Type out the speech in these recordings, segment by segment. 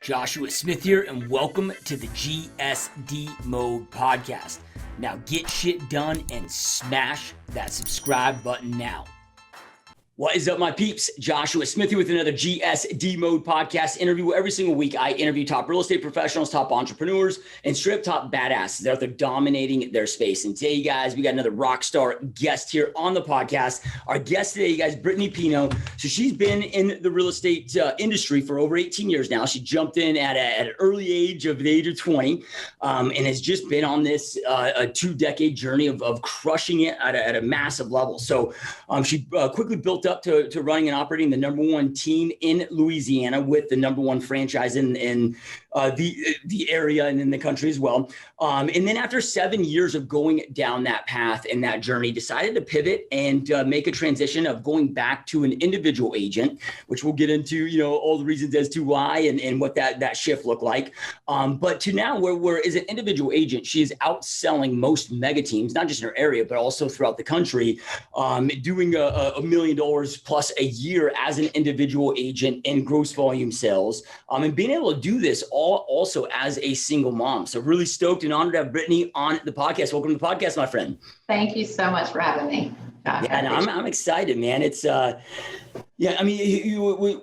Joshua Smith here, and welcome to the GSD Mode Podcast. Now get shit done and smash that subscribe button now. What is up, my peeps? Joshua Smith here with another GSD Mode Podcast interview. Where every single week I interview top real estate professionals, top entrepreneurs, and straight up top badasses that are dominating their space. And today, you guys, we got another rock star guest here on the podcast. Our guest today, you guys, Brittney Pino. So she's been in the real estate industry for over 18 years now. She jumped in at an early age of the age of 20 and has just been on this a 2-decade journey of crushing it at a massive level. So she quickly built up to running and operating the number one team in Louisiana with the number one franchise in the area and in the country as well. And then after 7 years of going down that path and that journey, decided to pivot and make a transition of going back to an individual agent, which we'll get into, all the reasons as to why and what that shift looked like. But to now where as an individual agent, she is outselling most mega teams, not just in her area, but also throughout the country, doing $1 million plus a year as an individual agent in gross volume sales, and being able to do this all also as a single mom. So really stoked and honored to have Brittney on the podcast. Welcome to the podcast, my friend. Thank you so much for having me. I'm excited, man. It's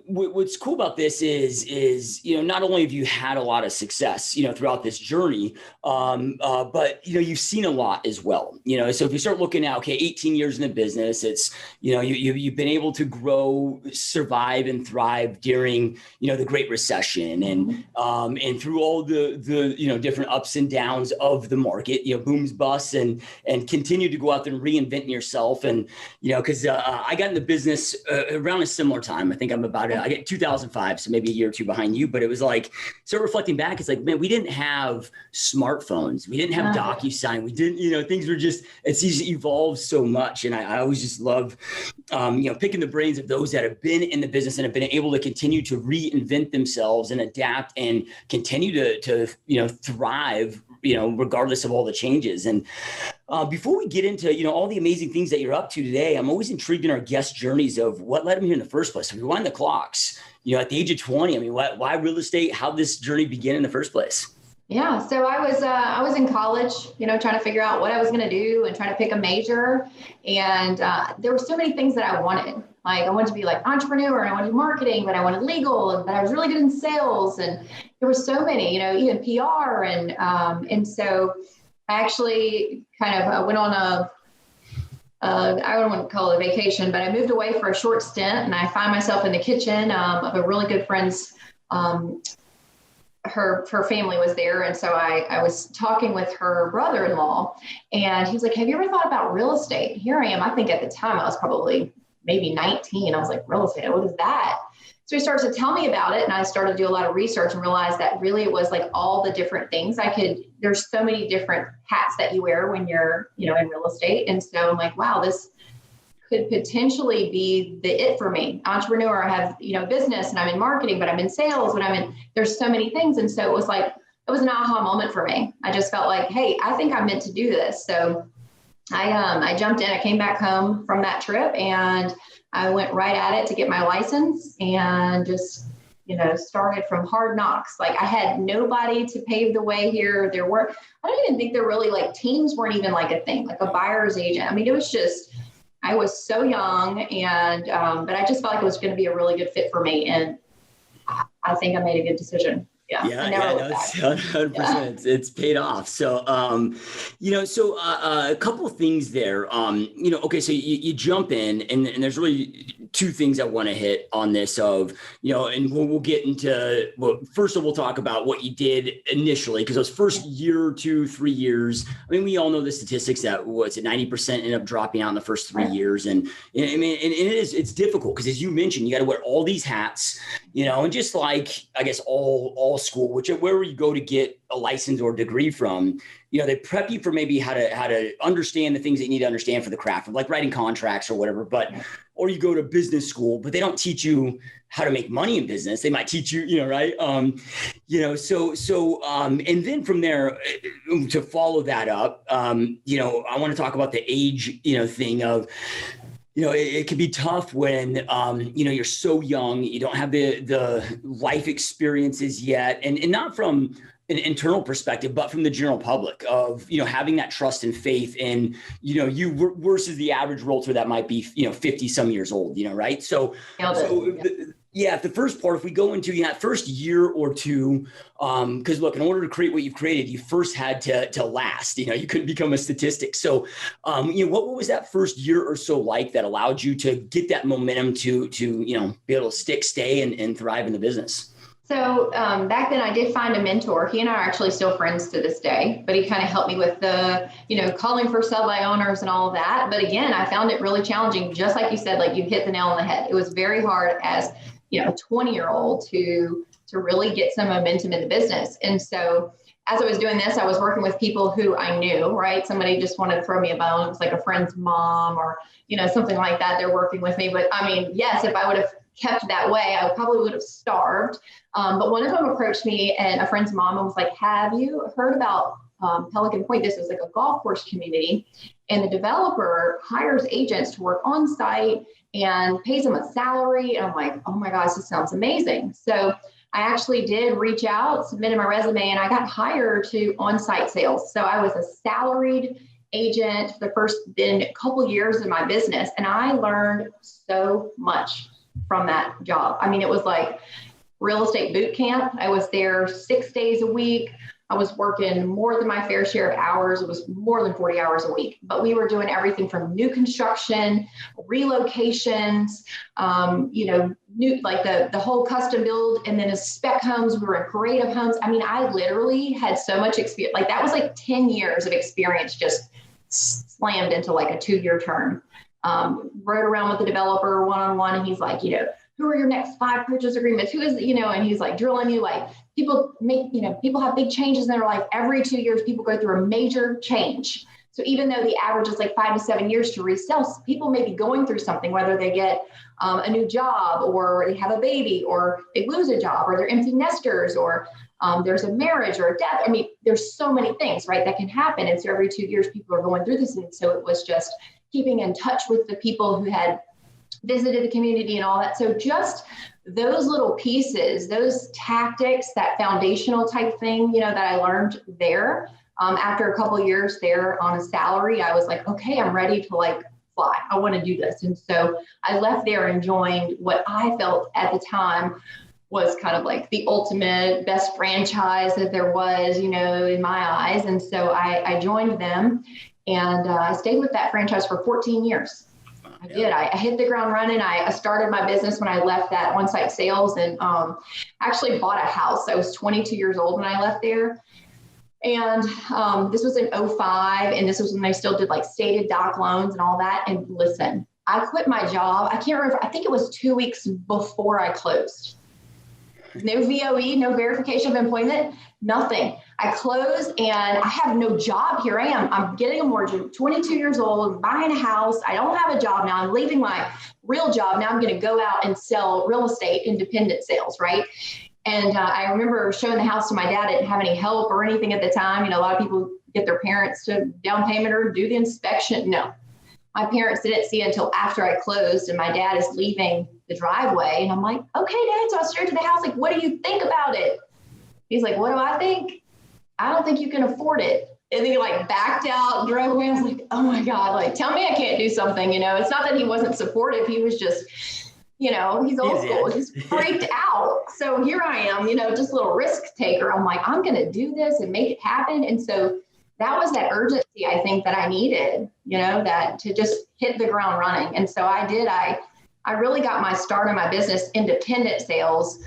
what's cool about this is not only have you had a lot of success throughout this journey, but you've seen a lot as well. So if you start looking at 18 years in the business, it's you've been able to grow, survive, and thrive during the Great Recession and through all the different ups and downs of the market, booms, busts, and continue to go out there and reinvent yourself. And because I got in the business around a similar time. I think I get 2005, so maybe a year or two behind you. But it was like, so reflecting back, it's like, man, we didn't have smartphones, we didn't have DocuSign, we didn't, things were just, it's evolved so much. And I always just love, picking the brains of those that have been in the business and have been able to continue to reinvent themselves and adapt and continue to thrive, regardless of all the changes. And before we get into, all the amazing things that you're up to today, I'm always intrigued in our guest journeys of what led them here in the first place. So if you wind the clocks, at the age of 20, why real estate? How this journey began in the first place? Yeah. So I was in college, trying to figure out what I was going to do and trying to pick a major. And there were so many things that I wanted. Like I wanted to be like entrepreneur and I wanted marketing, but I wanted legal, but I was really good in sales. And there were so many, even PR. And so I actually kind of went on I don't want to call it a vacation, but I moved away for a short stint and I find myself in the kitchen of a really good friend's, her family was there. And so I was talking with her brother-in-law and he was like, have you ever thought about real estate? Here I am. I think at the time I was probably maybe 19. I was like, real estate, what is that? So he started to tell me about it and I started to do a lot of research and realized that really it was like all the different things there's so many different hats that you wear when you're, in real estate. And so I'm like, wow, this could potentially be the it for me. Entrepreneur, I have, business and I'm in marketing, but I'm in sales, but there's so many things. And so it was an aha moment for me. I just felt like, hey, I think I'm meant to do this. So I jumped in, I came back home from that trip and I went right at it to get my license and just, started from hard knocks. Like I had nobody to pave the way here. I don't even think teams weren't even like a thing, like a buyer's agent. It was just, I was so young and, but I just felt like it was going to be a really good fit for me. And I think I made a good decision. Yeah, it's 100%. It's paid off. So, a couple of things there. Okay, so you jump in, and there's really two things I want to hit on this of, and we'll get into. Well, first of all, we'll talk about what you did initially, because those first year, 2, 3 years. We all know the statistics that 90% end up dropping out in the first 3 years, and it's difficult because as you mentioned, you got to wear all these hats, and just like I guess all school, wherever you go to get a license or degree from, they prep you for maybe how to understand the things that you need to understand for the craft of like writing contracts or whatever, or you go to business school, but they don't teach you how to make money in business. They might teach you, right. And then from there to follow that up, I want to talk about the age, thing of, it can be tough when, you're so young, you don't have the life experiences yet, and not from an internal perspective, but from the general public of, having that trust and faith in, you versus the average realtor that might be, 50 some years old, right? The first part, if we go into that first year or two, because look, in order to create what you've created, you first had to last, you couldn't become a statistic. So, what was that first year or so like that allowed you to get that momentum to be able to stay and thrive in the business? So back then I did find a mentor. He and I are actually still friends to this day, but he kind of helped me with the, calling for sell by owners and all of that. But again, I found it really challenging. Just like you said, like you hit the nail on the head. It was very hard as, a 20-year-old to really get some momentum in the business. And so as I was doing this, I was working with people who I knew, right? Somebody just wanted to throw me a bone. It was like a friend's mom or, something like that. They're working with me. But I mean, yes, if I would have kept that way, I probably would have starved. But one of them approached me and a friend's mom and was like, have you heard about Pelican Point? This is like a golf course community. And the developer hires agents to work on site and pays them a salary. And I'm like, oh my gosh, this sounds amazing. So I actually did reach out, submitted my resume, and I got hired to on-site sales. So I was a salaried agent for the first couple years of my business. And I learned so much from that job. I mean, it was like real estate boot camp. I was there 6 days a week. I was working more than my fair share of hours. It was more than 40 hours a week, but we were doing everything from new construction, relocations, new, like the whole custom build, and then as spec homes, we were in creative homes. I mean, I literally had so much experience. Like that was like 10 years of experience just slammed into like a 2-year term. Rode around with the developer one-on-one, and he's like, who are your next 5 purchase agreements? Who is, and he's like drilling you, like people have big changes in their life. Every 2 years, people go through a major change. So even though the average is like 5 to 7 years to resell, people may be going through something, whether they get a new job or they have a baby or they lose a job or they're empty nesters or there's a marriage or a death. I mean, there's so many things, right, that can happen. And so every 2 years, people are going through this. And so it was just keeping in touch with the people who had visited the community and all that. So just those little pieces, those tactics, that foundational type thing, that I learned there. After a couple of years there on a salary, I was like, okay, I'm ready to like fly. I want to do this. And so I left there and joined what I felt at the time was kind of like the ultimate best franchise that there was, in my eyes. And so I joined them and I stayed with that franchise for 14 years. I did. I hit the ground running. I started my business when I left that on-site sales and actually bought a house. I was 22 years old when I left there. And this was in 2005. And this was when they still did like stated doc loans and all that. And listen, I quit my job. I can't remember. I think it was 2 weeks before I closed. No VOE, no verification of employment, nothing. I closed and I have no job. Here I am. I'm getting a mortgage, 22 years old, I'm buying a house. I don't have a job now. I'm leaving my real job. Now I'm going to go out and sell real estate, independent sales, right? And I remember showing the house to my dad. I didn't have any help or anything at the time. A lot of people get their parents to down payment or do the inspection. No, my parents didn't see it until after I closed and my dad is leaving the driveway. And I'm like, okay, Dad. So I straight to the house. Like, what do you think about it? He's like, what do I think? I don't think you can afford it. And then he like backed out, drove away. I was like, oh my God, like tell me I can't do something. It's not that he wasn't supportive. He was just, he's old school. He's freaked out. So here I am, just a little risk taker. I'm like, I'm going to do this and make it happen. And so that was that urgency I think that I needed, that to just hit the ground running. And so I did. I really got my start in my business, independent sales,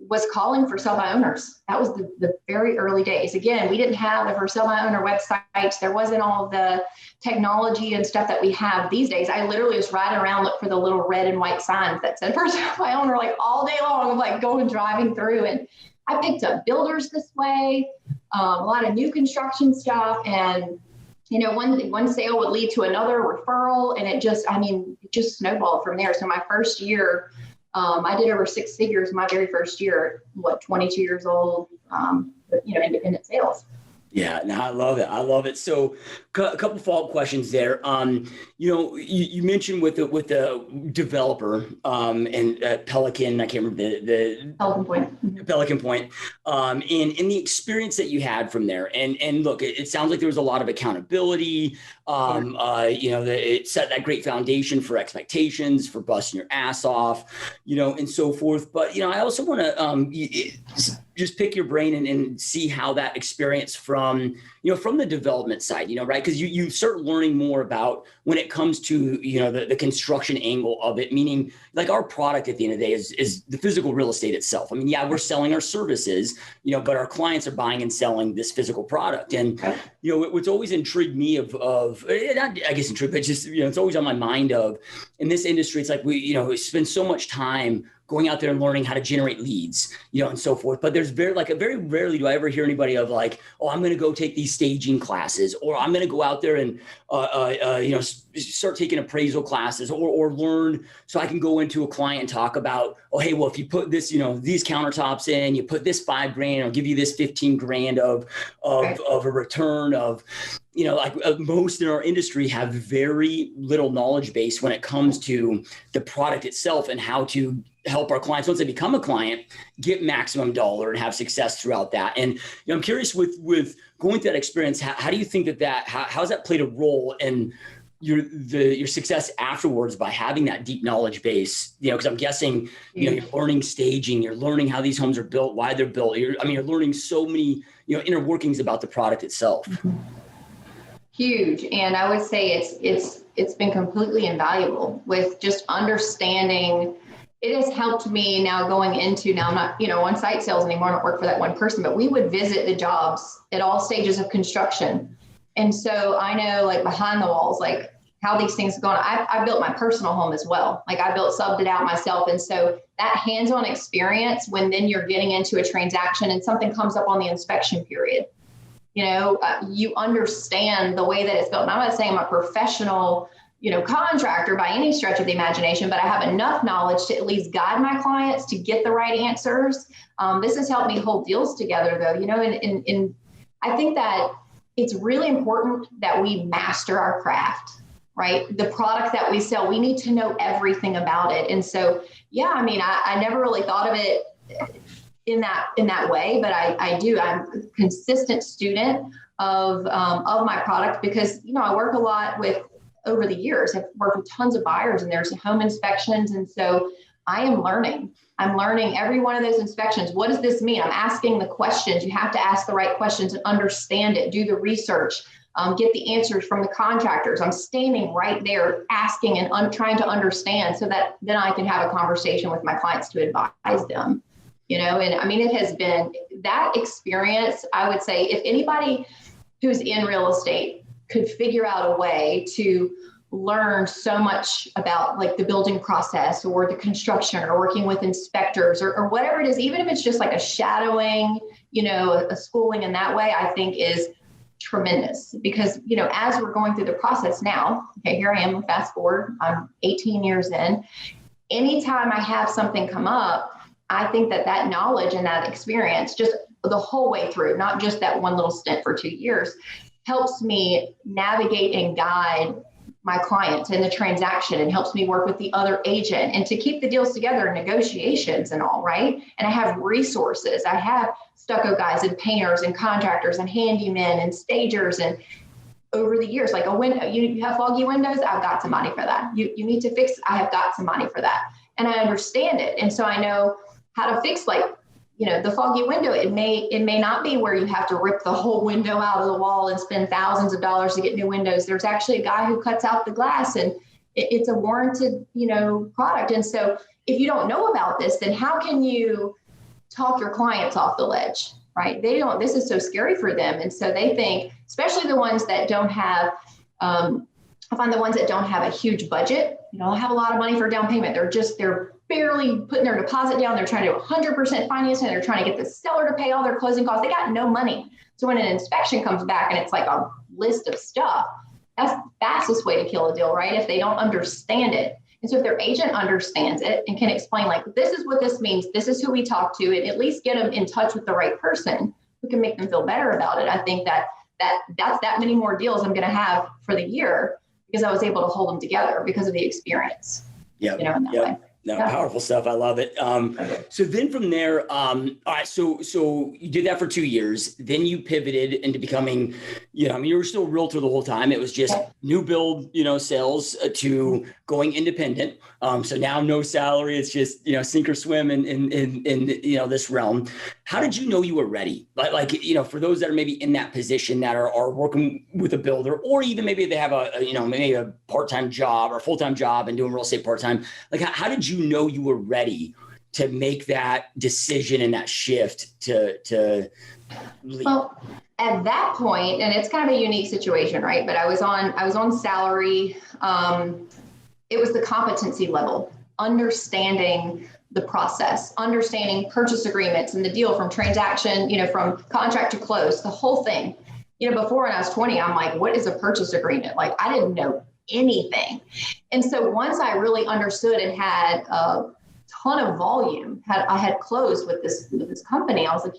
was calling for sell by owners. That was the very early days. Again, we didn't have the for sell by owner websites. There wasn't all the technology and stuff that we have these days. I literally was riding around, look for the little red and white signs that said for sell by owner, like all day long. I'm like going driving through, and I picked up builders this way, a lot of new construction stuff, and one sale would lead to another referral, and it just snowballed from there. So my first year, I did over 6 figures my very first year, 22 years old, independent sales. Yeah, no, I love it. I love it. So a couple follow-up questions there. You mentioned with the developer and Pelican, I can't remember the Pelican Point. Pelican Point, and the experience that you had from there. And look, it sounds like there was a lot of accountability. It set that great foundation for expectations, for busting your ass off, and so forth. But, I also want to just pick your brain and see how that experience from the development side, right? Because you start learning more about when it comes to, the construction angle of it, meaning like our product at the end of the day is the physical real estate itself. I mean, yeah, we're selling our services, but our clients are buying and selling this physical product. And, what's always intrigued me but just, it's always on my mind of in this industry, it's like we spend so much time going out there and learning how to generate leads, and so forth. But there's very rarely do I ever hear anybody of like, oh, I'm going to go take these staging classes, or I'm going to go out there and, start taking appraisal classes or learn so I can go into a client and talk about, oh, hey, well, if you put this, these countertops in, you put this $5,000, I'll give you this 15 grand of a return of, most in our industry have very little knowledge base when it comes to the product itself and how to help our clients, once they become a client, get maximum dollar and have success throughout that. And I'm curious with going through that experience, how do you think how's that played a role in your success afterwards by having that deep knowledge base? Because I'm guessing, you're learning staging, you're learning how these homes are built, why they're built. You're learning so many, inner workings about the product itself. Huge. And I would say it's been completely invaluable with just understanding. It has helped me now going into, now I'm not, on site sales anymore. I don't work for that one person, but we would visit the jobs at all stages of construction. And so I know like behind the walls, like how these things are going. I built my personal home as well. Like I subbed it out myself. And so that hands-on experience, when then you're getting into a transaction and something comes up on the inspection period, you understand the way that it's built. And I'm not saying I'm a professional, contractor by any stretch of the imagination, but I have enough knowledge to at least guide my clients to get the right answers. This has helped me hold deals together though, and I think that it's really important that we master our craft, right? The product that we sell, we need to know everything about it. And so, I never really thought of it in that way, but I do. I'm a consistent student of my product because, I work a lot with, over the years, I've worked with tons of buyers and there's home inspections. And so I am learning. I'm learning every one of those inspections. What does this mean? I'm asking the questions. You have to ask the right questions and understand it, do the research, get the answers from the contractors. I'm standing right there asking and trying to understand so that then I can have a conversation with my clients to advise them. It has been that experience. I would say if anybody who's in real estate could figure out a way to learn so much about like the building process or the construction or working with inspectors or whatever it is, even if it's just like a shadowing, a schooling in that way, I think is tremendous because, as we're going through the process now, okay, here I am, fast forward, I'm 18 years in. Anytime I have something come up, I think that knowledge and that experience just the whole way through, not just that one little stint for 2 years, helps me navigate and guide my clients in the transaction and helps me work with the other agent and to keep the deals together in negotiations and all, right? And I have resources. I have stucco guys and painters and contractors and handymen and stagers. And over the years, like a window, you have foggy windows, I've got somebody for that. You need to fix, I have got somebody for that. And I understand it. And so I know how to fix the foggy window. It may not be where you have to rip the whole window out of the wall and spend thousands of dollars to get new windows. There's actually a guy who cuts out the glass and it's a warranted, product. And so if you don't know about this, then how can you talk your clients off the ledge, right? This is so scary for them. And so they think, especially the ones that don't have, I find the ones that don't have a huge budget, don't have a lot of money for down payment. They're barely putting their deposit down. They're trying to do 100% financing. They're trying to get the seller to pay all their closing costs. They got no money. So when an inspection comes back and it's like a list of stuff, that's the fastest way to kill a deal, right? If they don't understand it. And so if their agent understands it and can explain like, this is what this means, this is who we talk to, and at least get them in touch with the right person, who can make them feel better about it. I think that's that many more deals I'm going to have for the year because I was able to hold them together because of the experience. Yeah. In that way. No, powerful stuff. I love it. So then from there, all right, so you did that for 2 years. Then you pivoted into becoming, you were still a realtor the whole time. It was just new build, sales to going independent. So now no salary. It's just, sink or swim in this realm. How did you know you were ready? Like, for those that are maybe in that position that are working with a builder, or even maybe they have maybe a part-time job or a full-time job and doing real estate part-time. Like, how did you know you were ready to make that decision and that shift to leave? Well, at that point, and it's kind of a unique situation, right? But I was on salary. It was the competency level, understanding the process, understanding purchase agreements and the deal from transaction, from contract to close, the whole thing. Before when I was 20, I'm like, what is a purchase agreement? Like, I didn't know anything. And so once I really understood and had a ton of volume, I had closed with this company, I was like,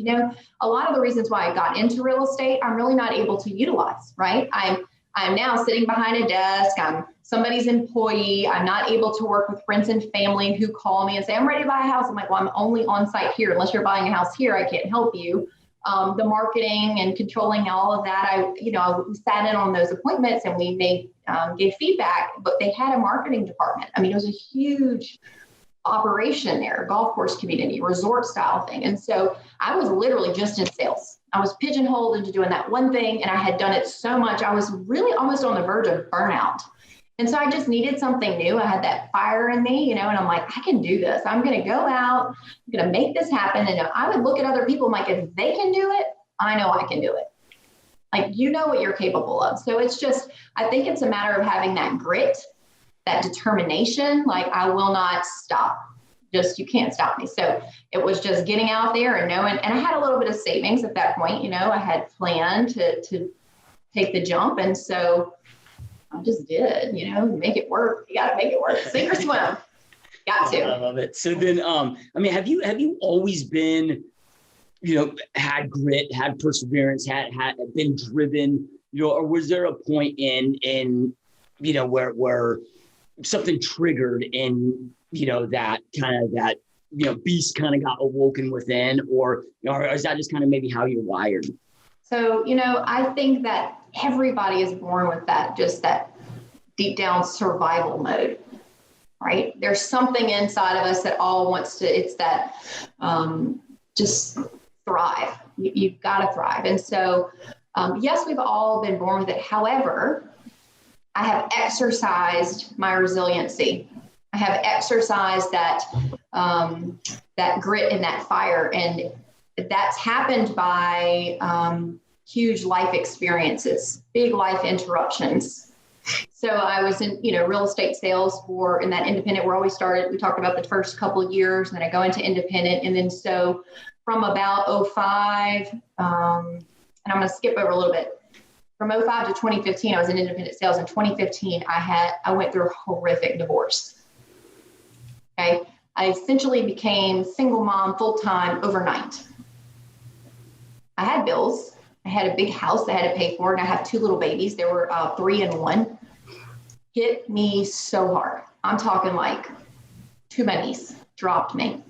a lot of the reasons why I got into real estate, I'm really not able to utilize, right? I'm now sitting behind a desk. I'm somebody's employee. I'm not able to work with friends and family who call me and say, I'm ready to buy a house. I'm like, well, I'm only on site here. Unless you're buying a house here, I can't help you. The marketing and controlling all of that, I sat in on those appointments and we gave feedback, but they had a marketing department. I mean, it was a huge operation there, a golf course community, resort style thing. And so I was literally just in sales. I was pigeonholed into doing that one thing. And I had done it so much. I was really almost on the verge of burnout. And so I just needed something new. I had that fire in me, and I'm like, I can do this. I'm going to go out, I'm going to make this happen. And I would look at other people, I'm like, if they can do it, I know I can do it. Like, what you're capable of. So it's just, I think it's a matter of having that grit, that determination. Like, I will not stop. You can't stop me. So it was just getting out there and knowing, and I had a little bit of savings at that point. I had planned to take the jump. And so I just did, make it work. You got to make it work. Sink or swim. Got to. I love it. So then, have you always been, had grit, had perseverance, had been driven, or was there a point in where something triggered and, that kind of that, beast kind of got awoken within, or is that just kind of maybe how you're wired? So, I think that everybody is born with that, just that deep down survival mode, right? There's something inside of us that all wants to, it's that just thrive. You've got to thrive. And so, yes, we've all been born with it. However, I have exercised my resiliency. I have exercised that grit and that fire. And that's happened by huge life experiences, big life interruptions. So I was in, real estate sales in that independent where we started. We talked about the first couple of years, and then I go into independent. And then so from about 2005, and I'm going to skip over a little bit. From 2005 to 2015, I was in independent sales. In 2015, I went through a horrific divorce. Okay. I essentially became single mom full-time overnight. I had bills. I had a big house that I had to pay for, and I have 2 little babies. They were 3 and 1. Hit me so hard. I'm talking like to my knees, dropped me.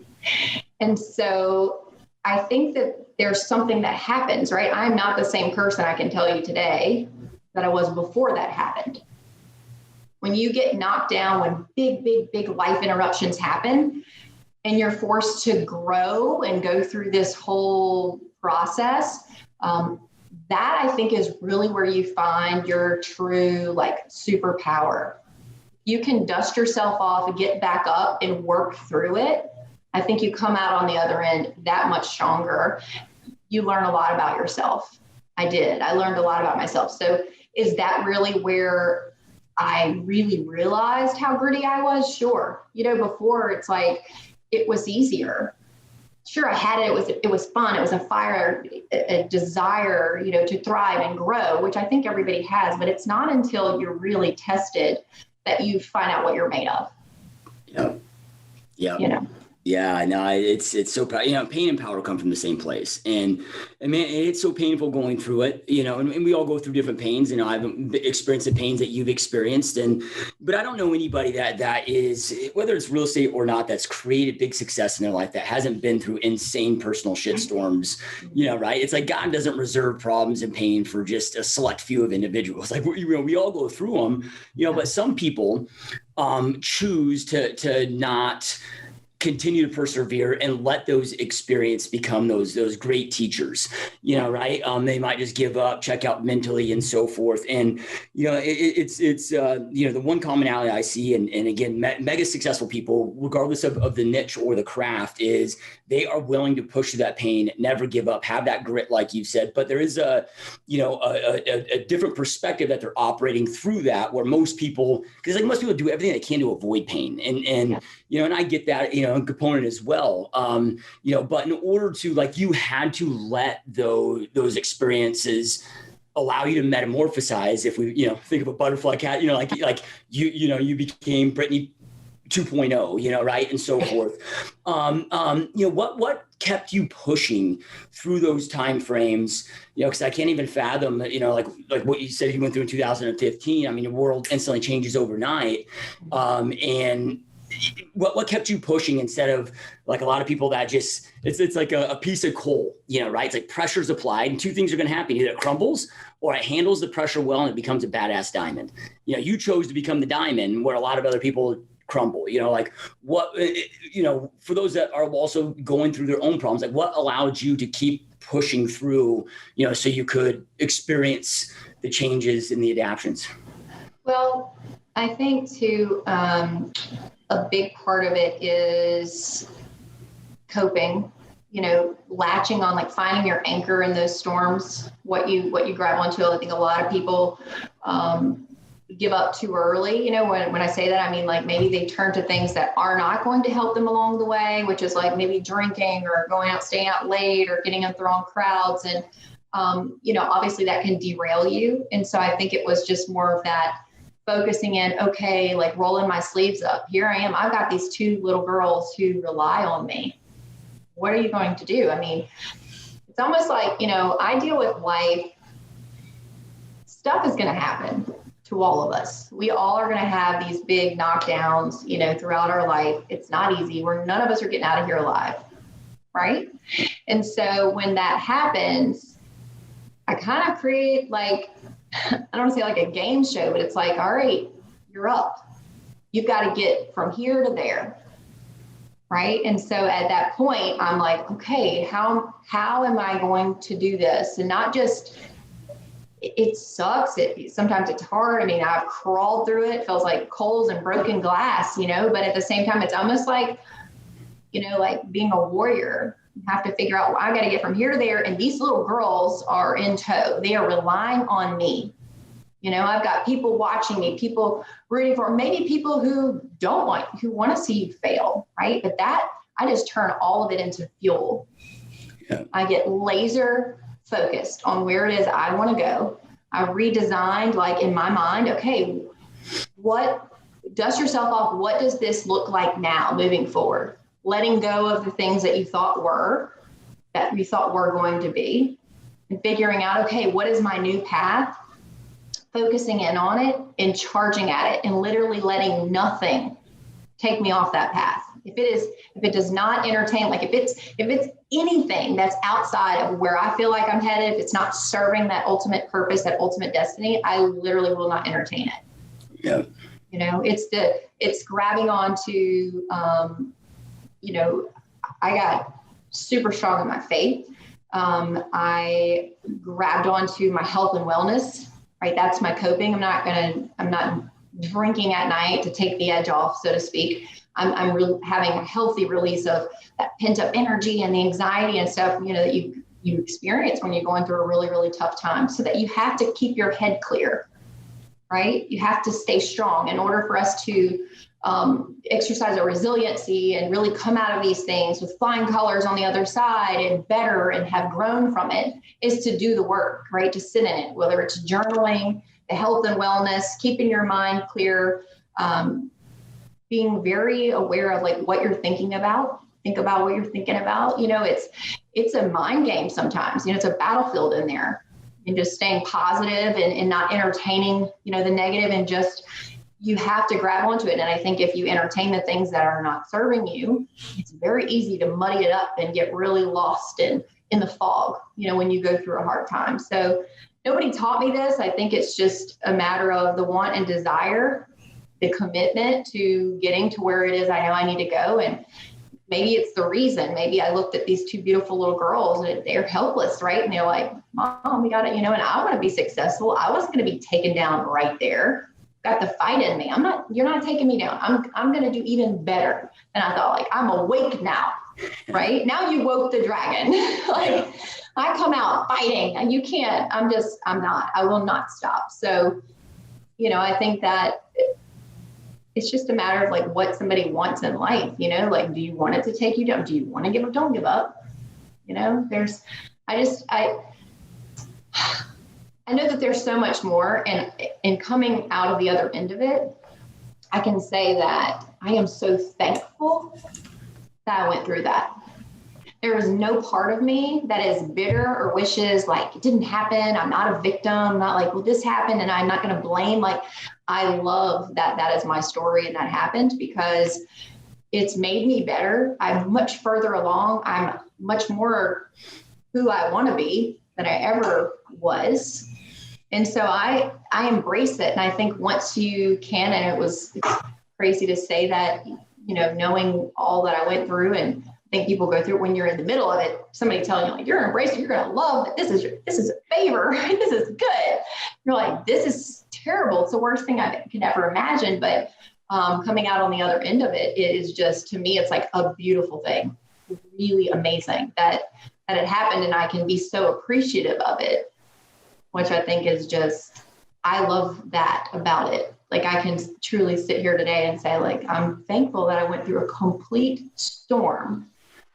And so I think that there's something that happens, right? I'm not the same person, I can tell you today, that I was before that happened. When you get knocked down, when big life interruptions happen, and you're forced to grow and go through this whole process, that I think is really where you find your true superpower. You can dust yourself off and get back up and work through it. I think you come out on the other end that much stronger. You learn a lot about yourself. I did. I learned a lot about myself. So is that really where I really realized how gritty I was? Sure. Before it's like, it was easier. Sure, I had it. It was fun. It was a fire, a desire, to thrive and grow, which I think everybody has, but it's not until you're really tested that you find out what you're made of. Yeah. Yeah, no, it's so, pain and power come from the same place. And man, it's so painful going through it, and we all go through different pains. I've experienced the pains that you've experienced. But I don't know anybody that is, whether it's real estate or not, that's created big success in their life that hasn't been through insane personal shitstorms, right? It's like God doesn't reserve problems and pain for just a select few of individuals. Like, we all go through them, but some people choose to not continue to persevere and let those experience become those great teachers, right? They might just give up, check out mentally and so forth. And, it's the one commonality I see, and again, mega successful people, regardless of the niche or the craft, is they are willing to push through that pain, never give up, have that grit, like you said. But there is a different perspective that they're operating through that, where most people, because most people do everything they can to avoid pain. And I get that, component as well. But in order to, you had to let those experiences allow you to metamorphosize. If we, think of a butterfly cat, you became Brittney 2.0, right? And so forth. What kept you pushing through those timeframes? Because I can't even fathom, like what you said you went through in 2015. The world instantly changes overnight. And what kept you pushing instead of, like, a lot of people that just, it's like a piece of coal, right? It's like pressure's applied and two things are going to happen. Either it crumbles or it handles the pressure well and it becomes a badass diamond. You chose to become the diamond where a lot of other people crumble, for those that are also going through their own problems, like, what allowed you to keep pushing through, so you could experience the changes and the adaptions? Well, I think too, a big part of it is coping, latching on, like finding your anchor in those storms, what you grab onto. I think a lot of people give up too early. When I say that, I mean, like, maybe they turn to things that are not going to help them along the way, which is like maybe drinking or going out, staying out late, or getting in the wrong crowds. And, obviously that can derail you. And so I think it was just more of that focusing in, okay, like rolling my sleeves up. Here I am. I've got these two little girls who rely on me. What are you going to do? It's almost like, I deal with life. Stuff is going to happen to all of us. We all are going to have these big knockdowns, throughout our life. It's not easy. None of us are getting out of here alive. Right. And so when that happens, I kind of create, like, I don't want to say like a game show, but it's like, all right, you're up. You've got to get from here to there. Right. And so at that point, I'm like, okay, how am I going to do this? And not just, it sucks. Sometimes it's hard. I've crawled through it. It feels like coals and broken glass, but at the same time, it's almost like, like being a warrior. You have to figure out, well, I got to get from here to there. And these little girls are in tow. They are relying on me. I've got people watching me, people rooting for, maybe people who want to see you fail. Right. But I just turn all of it into fuel. Yeah. I get laser focused on where it is I want to go. I redesigned, like, in my mind, okay, dust yourself off. What does this look like now moving forward? Letting go of the things that you thought were going to be, and figuring out, okay, what is my new path? Focusing in on it and charging at it, and literally letting nothing take me off that path. If it does not entertain, like if it's anything that's outside of where I feel like I'm headed, if it's not serving that ultimate purpose, that ultimate destiny, I literally will not entertain it. Yeah. It's grabbing onto, I got super strong in my faith. I grabbed onto my health and wellness, right? That's my coping. I'm not drinking at night to take the edge off, so to speak. I'm having a healthy release of that pent up energy and the anxiety and stuff, that you experience when you're going through a really, really tough time, so that you have to keep your head clear, right? You have to stay strong in order for us to exercise our resiliency and really come out of these things with flying colors on the other side and better and have grown from it, is to do the work, right? To sit in it, whether it's journaling, the health and wellness, keeping your mind clear, being very aware of like what you're thinking about think about what you're thinking about. It's a mind game sometimes. It's a battlefield in there, and just staying positive and not entertaining, the negative, and just, you have to grab onto it. And I think if you entertain the things that are not serving you, it's very easy to muddy it up and get really lost in the fog, when you go through a hard time. So nobody taught me this. I think it's just a matter of the want and desire, the commitment to getting to where it is I know I need to go. And maybe it's the reason. Maybe I looked at these two beautiful little girls and they're helpless, right? And they're like, Mom, we got it, and I want to be successful. I wasn't going to be taken down right there. Got the fight in me. You're not taking me down. I'm going to do even better. And I thought, like, I'm awake now, right? Now you woke the dragon. Like, I come out fighting, and you can't, I will not stop. So, I think that it's just a matter of like what somebody wants in life, like, do you want it to take you down? Do you want to give up? Don't give up. I know that there's so much more, and in coming out of the other end of it, I can say that I am so thankful that I went through that. There is no part of me that is bitter or wishes like it didn't happen. I'm not a victim, not like, well, this happened and I'm not going to blame. Like, I love that is my story and that happened, because it's made me better. I'm much further along. I'm much more who I want to be than I ever was. And so I embrace it. And I think once you can, and it's crazy to say that, knowing all that I went through, and I think people go through it when you're in the middle of it, somebody telling you like, you're embracing, you're going to love it. This is a favor. This is good. You're like, this is terrible. It's the worst thing I could ever imagine. But coming out on the other end of it is just, to me, it's like a beautiful thing. Really amazing that it happened, and I can be so appreciative of it, which I think is just, I love that about it. Like, I can truly sit here today and say, like, I'm thankful that I went through a complete storm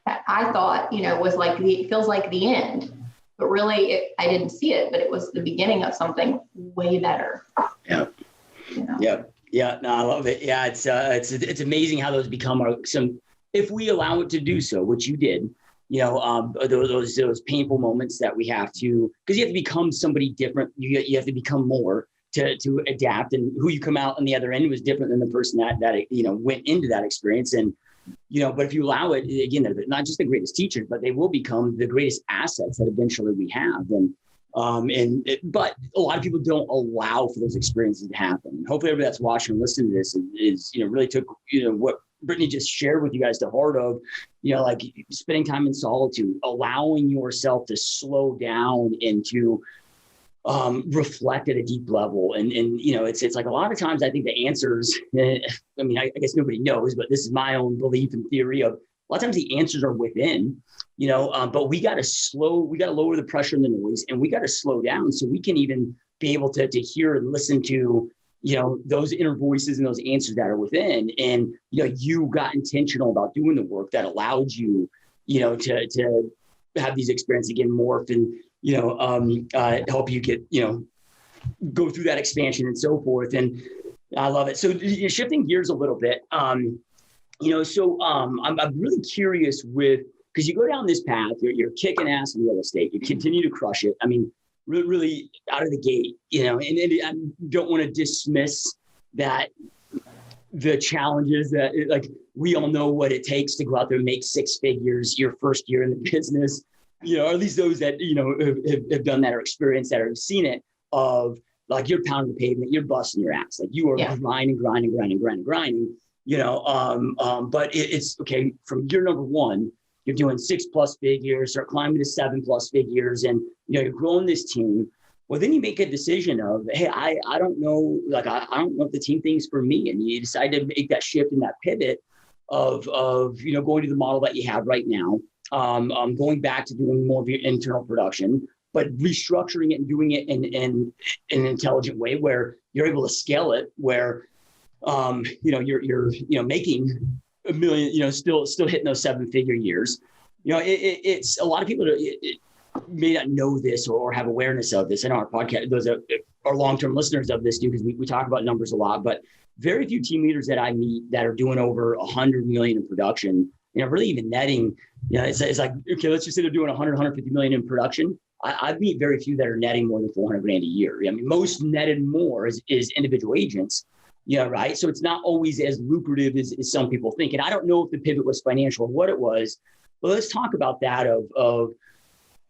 that I thought, was like, feels like the end, but really I didn't see it, but it was the beginning of something way better. Yeah. Yeah. No, I love it. Yeah. It's amazing how those become if we allow it to do so, which you did, those painful moments that we have to, because you have to become somebody different. You have to become more to adapt, and who you come out on the other end was different than the person that went into that experience. And, but if you allow it, again, they're not just the greatest teachers, but they will become the greatest assets that eventually we have. But a lot of people don't allow for those experiences to happen. And hopefully everybody that's watching and listening to this is really took, what Brittney just shared with you guys to heart of, like spending time in solitude, allowing yourself to slow down and to reflect at a deep level. And it's like a lot of times I think the answers, I guess nobody knows, but this is my own belief and theory of, a lot of times the answers are within, but we got to lower the pressure and the noise, and we got to slow down so we can even be able to hear and listen to, those inner voices and those answers that are within. And, you got intentional about doing the work that allowed you, to have these experiences again, morph and, help you get, go through that expansion and so forth. And I love it. So shifting gears a little bit, I'm really curious because you go down this path, you're kicking ass in real estate, you continue to crush it. I mean, really out of the gate, and I don't want to dismiss that the challenges that we all know what it takes to go out there and make six figures your first year in the business, or at least those that, have done that or experienced that or have seen it, of like you're pounding the pavement, you're busting your ass. Like you are grinding. But it's okay. From year number one, you're doing 6+ figures, start climbing to 7+ figures, and you're growing this team. Well, then you make a decision of, hey, I don't know, I don't know if the team thing's for me, and you decide to make that shift and that pivot of going to the model that you have right now, going back to doing more of your internal production, but restructuring it and doing it in an intelligent way where you're able to scale it, where you're making $1 million, still hitting those 7-figure years. It's a lot of people may not know this or have awareness of this. I know our podcast, those are long-term listeners of this do, because we talk about numbers a lot, but very few team leaders that I meet that are doing over 100 million in production really even netting, it's like, okay, let's just say they're doing 100, 150 million in production. I meet very few that are netting more than 400 grand a year. I mean, most netted more is individual agents. Yeah, right. So it's not always as lucrative as some people think. And I don't know if the pivot was financial or what it was, but let's talk about that of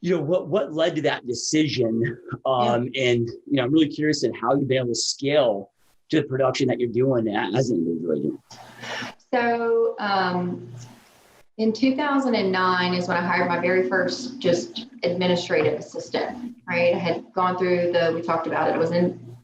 what led to that decision. And, I'm really curious in how you've been able to scale to the production that you're doing as an individual agent. So in 2009 is when I hired my very first just administrative assistant, right? I had gone through we talked about it. It was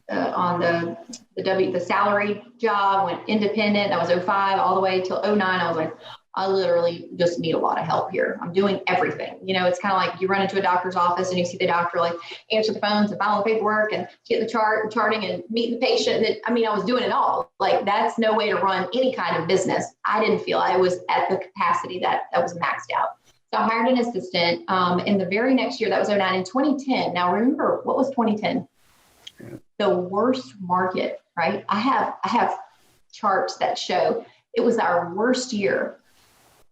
on the salary job, went independent. That was 2005 all the way till 2009. I was like, I literally just need a lot of help here. I'm doing everything. It's kind of like you run into a doctor's office and you see the doctor like answer the phones and file the paperwork and get the charting and meet the patient. And I was doing it all. Like that's no way to run any kind of business. I didn't feel I was at the capacity that was maxed out. So I hired an assistant. In the very next year, that was 2009. In 2010. Now remember, what was 2010? The worst market, right? I have charts that show it was our worst year.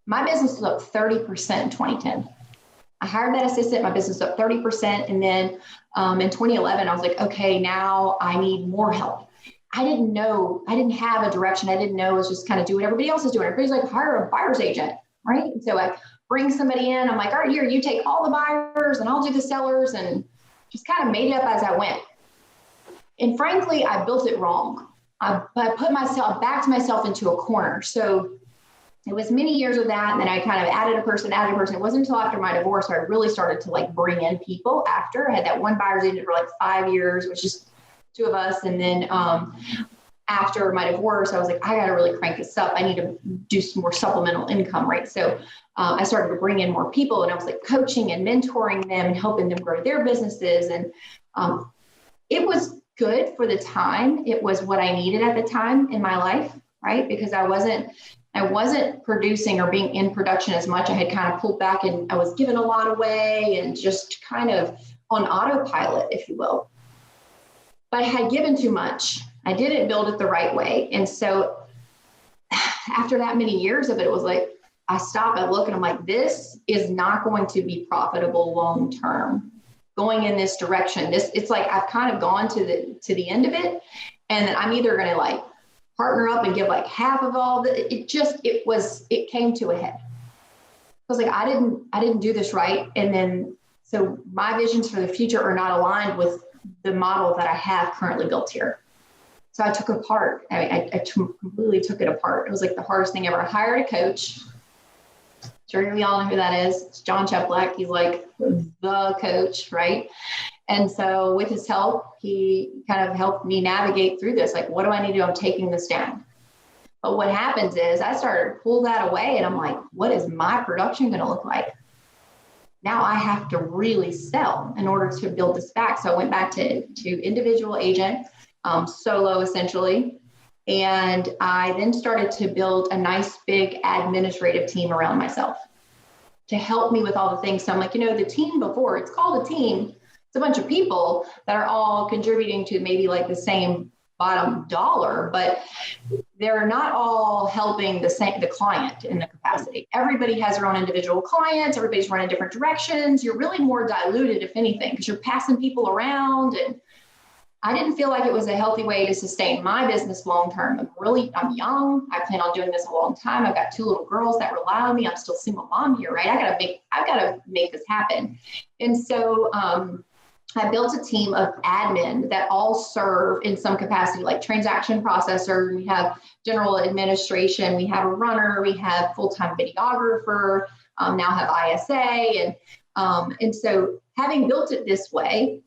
My business was up 30% in 2010. I hired that assistant, my business was up 30%. And then in 2011, I was like, okay, now I need more help. I didn't have a direction. I didn't know. It was just kind of do what everybody else is doing. Everybody's like, hire a buyer's agent, right? And so I bring somebody in. I'm like, all right, here, you take all the buyers and I'll do the sellers, and just kind of made it up as I went. And frankly, I built it wrong. I backed myself into a corner. So it was many years of that. And then I kind of added a person. It wasn't until after my divorce where I really started to like bring in people after. I had that one buyer's agent for like 5 years, which is two of us. And then after my divorce, I was like, I got to really crank this up. I need to do some more supplemental income, right? So I started to bring in more people, and I was like coaching and mentoring them and helping them grow their businesses. And it was good for the time. It was what I needed at the time in my life, right? Because I wasn't producing or being in production as much. I had kind of pulled back and I was giving a lot away and just kind of on autopilot, if you will. But I had given too much. I didn't build it the right way. And so after that many years of it, it was like, I stopped, I look, and I'm like, this is not going to be profitable long-term going in this direction. It's like, I've kind of gone to the end of it. And then I'm either going to like partner up and give like half of all it came to a head. I was like, I didn't do this right. And then, so my visions for the future are not aligned with the model that I have currently built here. So I took apart. I completely took it apart. It was like the hardest thing ever. I hired a coach. Sure, we all know who that is. It's John Cheplack. He's like the coach, right? And so with his help, he kind of helped me navigate through this. Like, what do I need to do? I'm taking this down. But what happens is I started to pull that away, and I'm like, what is my production going to look like? Now I have to really sell in order to build this back. So I went back to individual agent, solo essentially. And I then started to build a nice big administrative team around myself to help me with all the things. So I'm like, the team before, it's called a team. It's a bunch of people that are all contributing to maybe like the same bottom dollar, but they're not all helping the client in the capacity. Everybody has their own individual clients. Everybody's running different directions. You're really more diluted, if anything, because you're passing people around. And I didn't feel like it was a healthy way to sustain my business long-term. I'm young. I plan on doing this a long time. I've got 2 little girls that rely on me. I'm still a single mom here, right? I've got to make this happen. And so, I built a team of admin that all serve in some capacity, like transaction processor. We have general administration. We have a runner. We have full-time videographer. Now have ISA. And so having built it this way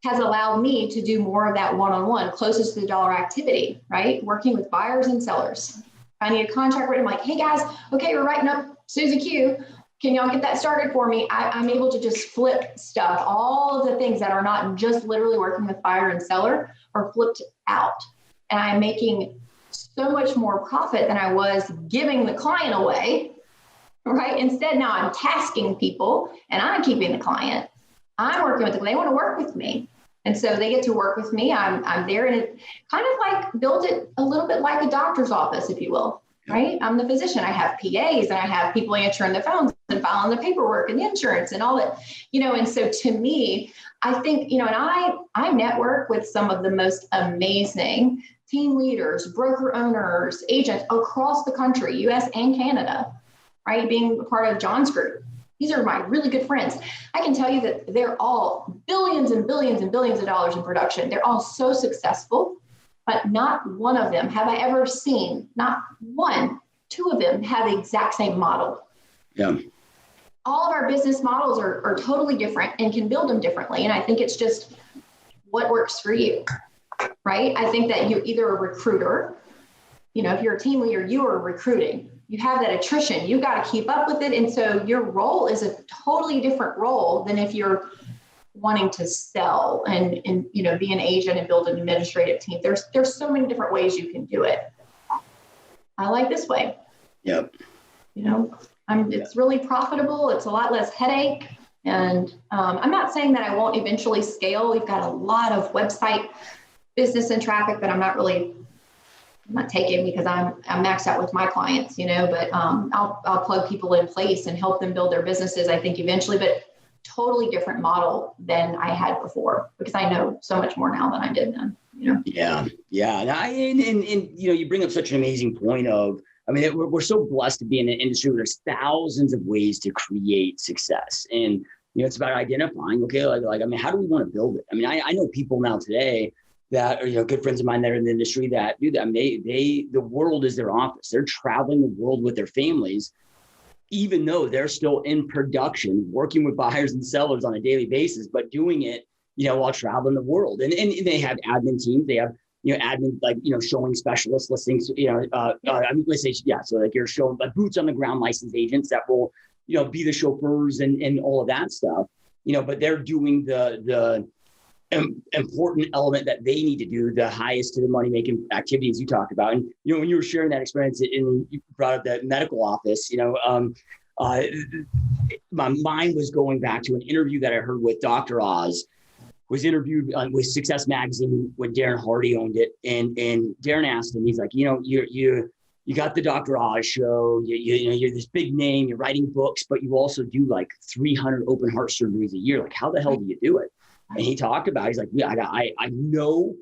has allowed me to do more of that one-on-one, closest to the dollar activity, right? Working with buyers and sellers. I need a contract written. I'm like, hey guys, okay, we're writing up Susie Q. Can y'all get that started for me? I'm able to just flip stuff. All of the things that are not just literally working with buyer and seller are flipped out. And I'm making so much more profit than I was giving the client away, right? Instead, now I'm tasking people and I'm keeping the client. I'm working with them. They want to work with me. And so they get to work with me. I'm there, and it kind of like built it a little bit like a doctor's office, if you will. right? I'm the physician. I have PAs and I have people answering the phones and filing the paperwork and the insurance and all that, and so to me, I think, and I network with some of the most amazing team leaders, broker owners, agents across the country, US and Canada, right? Being a part of John's group. These are my really good friends. I can tell you that they're all billions and billions and billions of dollars in production. They're all so successful, but not one of them have I ever seen, not one, two of them have the exact same model. Yeah. All of our business models are totally different and can build them differently. And I think it's just what works for you, right? I think that you're either a recruiter, if you're a team leader, you are recruiting. You have that attrition. You got to keep up with it. And so your role is a totally different role than if you're wanting to sell and be an agent and build an administrative team. There's so many different ways you can do it. I like this way. Yep. It's really profitable. It's a lot less headache. And I'm not saying that I won't eventually scale. We've got a lot of website business and traffic that I'm not taking because I'm maxed out with my clients, but I'll plug people in place and help them build their businesses, I think eventually, but totally different model than I had before because I know so much more now than I did then, Yeah. And you bring up such an amazing point we're so blessed to be in an industry where there's thousands of ways to create success. And, it's about identifying, okay, how do we want to build it? I know people now today that are, good friends of mine that are in the industry that do that. The world is their office. They're traveling the world with their families, even though they're still in production, working with buyers and sellers on a daily basis, but doing it, while traveling the world. And they have admin teams. They have, admin, showing specialist listings, let's say, so you're showing boots on the ground licensed agents that will, be the chauffeurs and all of that stuff, but they're doing the important element that they need to do, the highest to the money making activities you talked about. And, when you were sharing that experience and you brought up the medical office, my mind was going back to an interview that I heard with Dr. Oz, was interviewed with Success Magazine when Darren Hardy owned it. And Darren asked him, he's like, you got the Dr. Oz show, you're this big name, you're writing books, but you also do 300 open heart surgeries a year. How the hell do you do it? And he talked about, he's like, I know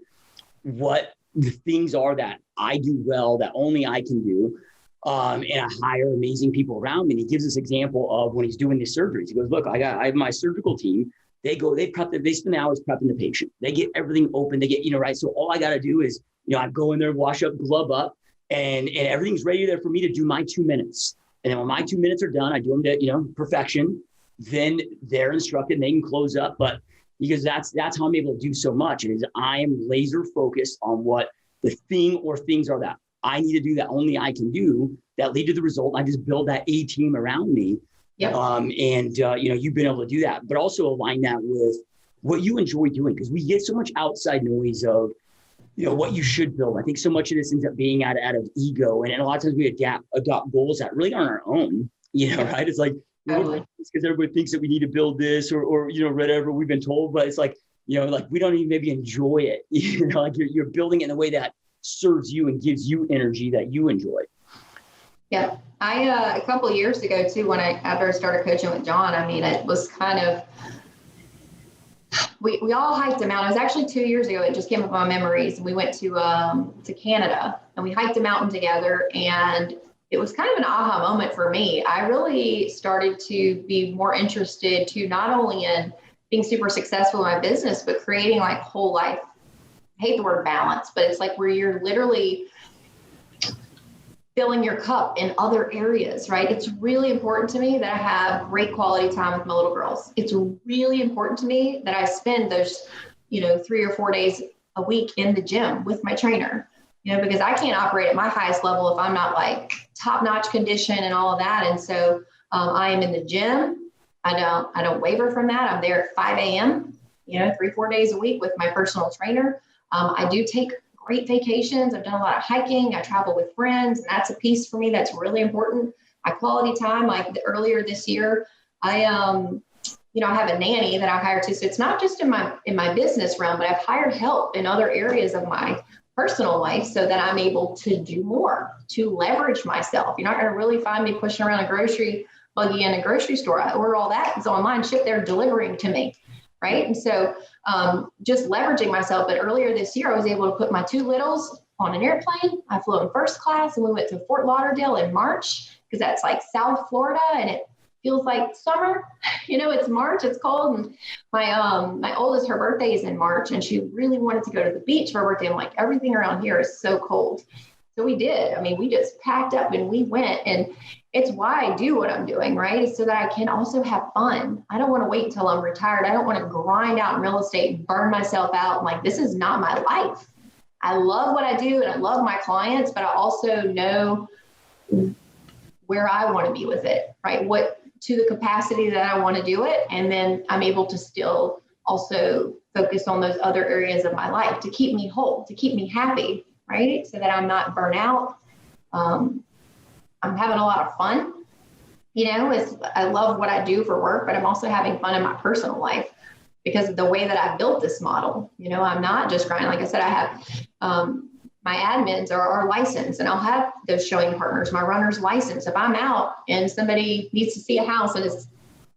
what the things are that I do well, that only I can do. And I hire amazing people around me. And he gives this example of when he's doing these surgeries. He goes, look, I have my surgical team. They spend hours prepping the patient. They get everything open. They get, right. So all I got to do is, I go in there, wash up, glove up, and everything's ready there for me to do my 2 minutes. And then when my 2 minutes are done, I do them to, perfection. Then they're instructed and they can close up. But because that's how I'm able to do so much is I am laser focused on what the thing or things are that I need to do that only I can do that lead to the result. I just build that A team around me. Yep. You've been able to do that, but also align that with what you enjoy doing. Because we get so much outside noise of, what you should build. I think so much of this ends up being out of ego. And a lot of times we adopt goals that really aren't our own, right? It's like, totally. It's because everybody thinks that we need to build this or whatever we've been told, but it's like, we don't even maybe enjoy it. You're building it in a way that serves you and gives you energy that you enjoy. Yeah. I, a couple of years ago too, after I started coaching with John, it was kind of, we all hiked a mountain. It was actually 2 years ago. It just came up on my memories. We went to Canada and we hiked a mountain together, and it was kind of an aha moment for me. I really started to be more interested to not only in being super successful in my business, but creating whole life. I hate the word balance, but it's where you're literally filling your cup in other areas, right? It's really important to me that I have great quality time with my little girls. It's really important to me that I spend those, 3 or 4 days a week in the gym with my trainer, because I can't operate at my highest level if I'm not top-notch condition and all of that. And so I am in the gym. I don't waver from that. I'm there at 5 a.m., 3-4 days a week with my personal trainer. I do take great vacations. I've done a lot of hiking. I travel with friends. And that's a piece for me that's really important. My quality time, earlier this year, I have a nanny that I hire too. So it's not just in my business realm, but I've hired help in other areas of my personal life so that I'm able to do more, to leverage myself. You're not going to really find me pushing around a grocery buggy in a grocery store. I order all that. It's online, shipped there, delivering to me. Right. And so just leveraging myself. But earlier this year, I was able to put my two littles on an airplane. I flew in first class and we went to Fort Lauderdale in March because that's like South Florida and it feels like summer. It's March, it's cold. And my oldest, her birthday is in March and she really wanted to go to the beach for her birthday. I'm like, everything around here is so cold. So we did. I mean, we just packed up and we went, and it's why I do what I'm doing, right? Is so that I can also have fun. I don't want to wait until I'm retired. I don't want to grind out in real estate and burn myself out. I'm like, this is not my life. I love what I do and I love my clients, but I also know where I want to be with it, right? What to the capacity that I want to do it. And then I'm able to still also focus on those other areas of my life to keep me whole, to keep me happy, right? So that I'm not burnt out. I'm having a lot of fun. I love what I do for work, but I'm also having fun in my personal life because of the way that I built this model. I'm not just grinding. Like I said, I have my admins are licensed and I'll have those showing partners, my runner's license. If I'm out and somebody needs to see a house and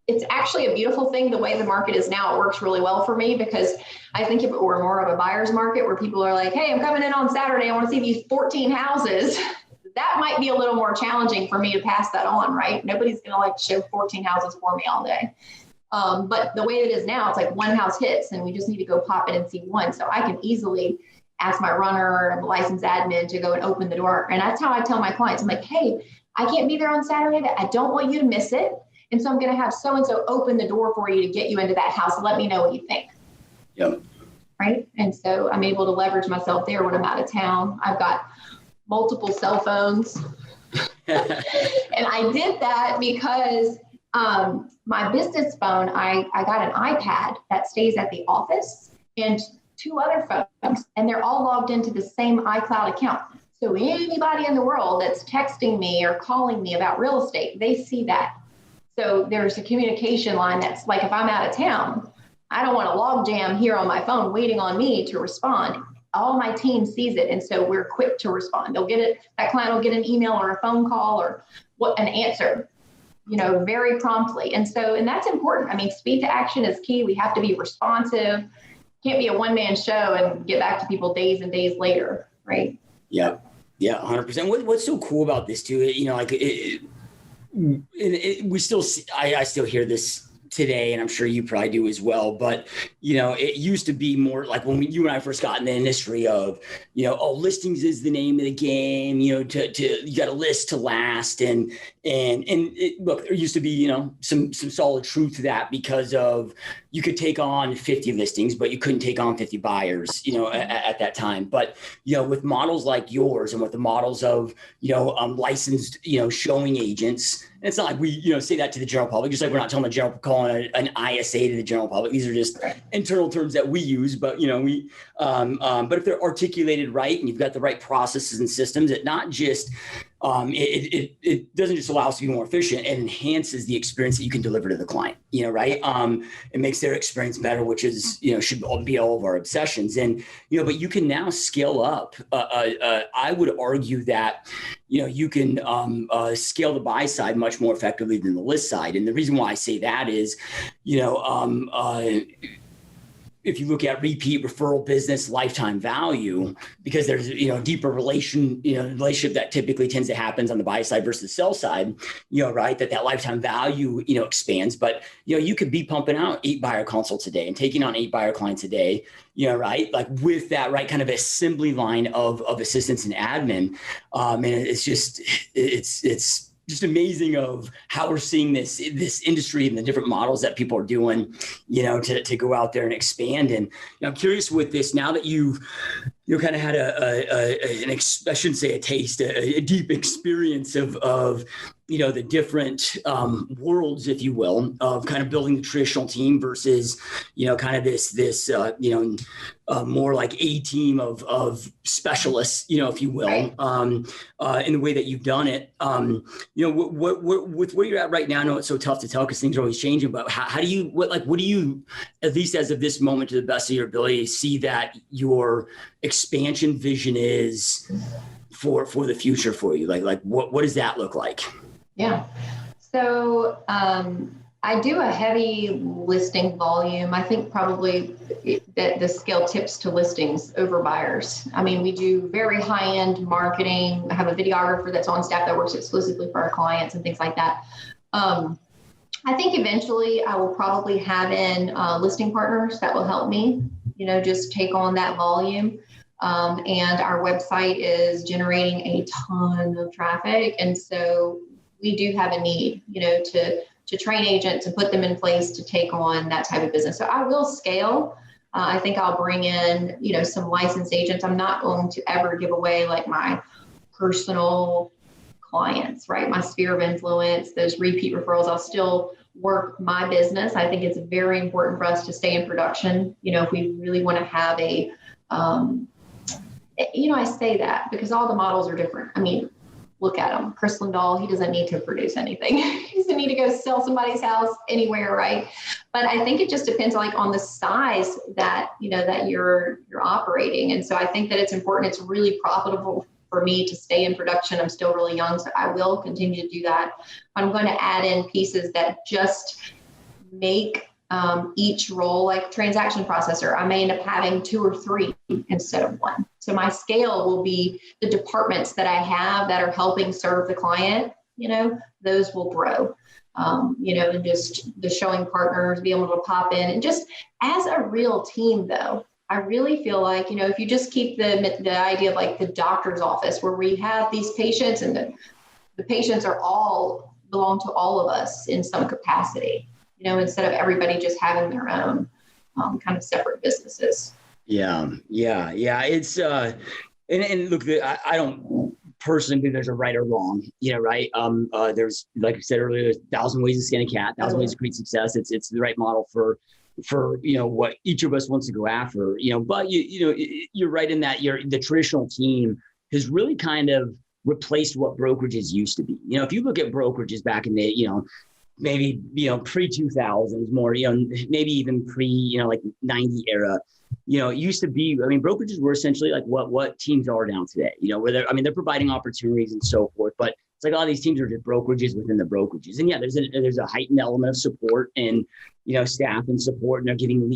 it's actually a beautiful thing. The way the market is now, it works really well for me because I think if it were more of a buyer's market where people are like, hey, I'm coming in on Saturday, I want to see these 14 houses. That might be a little more challenging for me to pass that on, right? Nobody's going to show 14 houses for me all day. But the way it is now, it's like one house hits and we just need to go pop in and see one. So I can easily ask my runner or a licensed admin to go and open the door. And that's how I tell my clients, I'm like, hey, I can't be there on Saturday, but I don't want you to miss it. And so I'm going to have so-and-so open the door for you to get you into that house. Let me know what you think. Yep. Right. And so I'm able to leverage myself there when I'm out of town. I've got multiple cell phones. And I did that because my business phone, I got an iPad that stays at the office and two other phones, and they're all logged into the same iCloud account. So anybody in the world that's texting me or calling me about real estate, they see that. So there's a communication line that's like, if I'm out of town, I don't want a log jam here on my phone waiting on me to respond. All my team sees it. And so we're quick to respond. They'll get it. That client will get an email or a phone call or an answer, very promptly. And that's important. I mean, speed to action is key. We have to be responsive. Can't be a one-man show and get back to people days and days later. Right. Yeah. Yeah. 100%. What's so cool about this too, I still hear this today, and I'm sure you probably do as well. But, it used to be more like when you and I first got in the industry of, listings is the name of the game, you got to list to last. And look, there used to be, some solid truth to that because of you could take on 50 listings, but you couldn't take on 50 buyers, at that time. But, with models like yours and with the models of, licensed, showing agents, and it's not like we, say that to the general public, just like we're not telling the general, calling an ISA to the general public. These are just internal terms that we use, but, but if they're articulated right and you've got the right processes and systems, it not just, it doesn't just allow us to be more efficient. It enhances the experience that you can deliver to the client, right? It makes their experience better, which is, should be all of our obsessions. And, but you can now scale up. I would argue that, you can scale the buy side much more effectively than the list side. And the reason why I say that is, if you look at repeat referral business lifetime value, because there's, deeper relationship that typically tends to happen on the buy side versus the sell side, right, that lifetime value, expands. But, you could be pumping out 8 buyer consults a day and taking on 8 buyer clients a day, right, like with that right kind of assembly line of assistants and admin. And it's just amazing of how we're seeing this industry and the different models that people are doing, to go out there and expand. And I'm curious with this, now that you've kind of had I shouldn't say a taste, a deep experience of the different worlds, if you will, of kind of building the traditional team versus, kind of this more like a team of specialists, if you will, in the way that you've done it. With where you're at right now, I know it's so tough to tell because things are always changing, but how do you, what do you, at least as of this moment, to the best of your ability, see that your expansion vision is for the future for you? Like what does that look like? Yeah. So I do a heavy listing volume. I think probably that the scale tips to listings over buyers. I mean, we do very high-end marketing. I have a videographer that's on staff that works exclusively for our clients and things like that. I think eventually I will probably have in listing partners that will help me, just take on that volume. And our website is generating a ton of traffic. And so we do have a need, to train agents and put them in place to take on that type of business. So I will scale. I think I'll bring in, some licensed agents. I'm not going to ever give away like my personal clients, right? My sphere of influence, those repeat referrals. I'll still work my business. I think it's very important for us to stay in production. If we really want to have I say that because all the models are different. I mean, look at him. Chris Lindahl, he doesn't need to produce anything. He doesn't need to go sell somebody's house anywhere, right? But I think it just depends on the size that, that you're operating. And so I think that it's important. It's really profitable for me to stay in production. I'm still really young, so I will continue to do that. I'm going to add in pieces that just make each role, like transaction processor. I may end up having 2 or 3 instead of 1. So my scale will be the departments that I have that are helping serve the client, those will grow, and just the showing partners, be able to pop in. And just as a real team, though, I really feel like, if you just keep the idea of like the doctor's office where we have these patients and the patients belong to all of us in some capacity. Instead of everybody just having their own kind of separate businesses. Yeah. It's and look, I don't personally think there's a right or wrong, right? There's, like I said earlier, there's 1,000 ways to skin a cat, 1,000 ways to create success. It's the right model for what each of us wants to go after, but you're right in that the traditional team has really kind of replaced what brokerages used to be. If you look at brokerages back in the, maybe, pre-2000s more, maybe even like 90 era, it used to be, brokerages were essentially like what teams are now today, where they're providing opportunities and so forth, but it's like a lot of these teams are just brokerages within the brokerages. And yeah, there's a heightened element of support and, staff and support, and they're giving,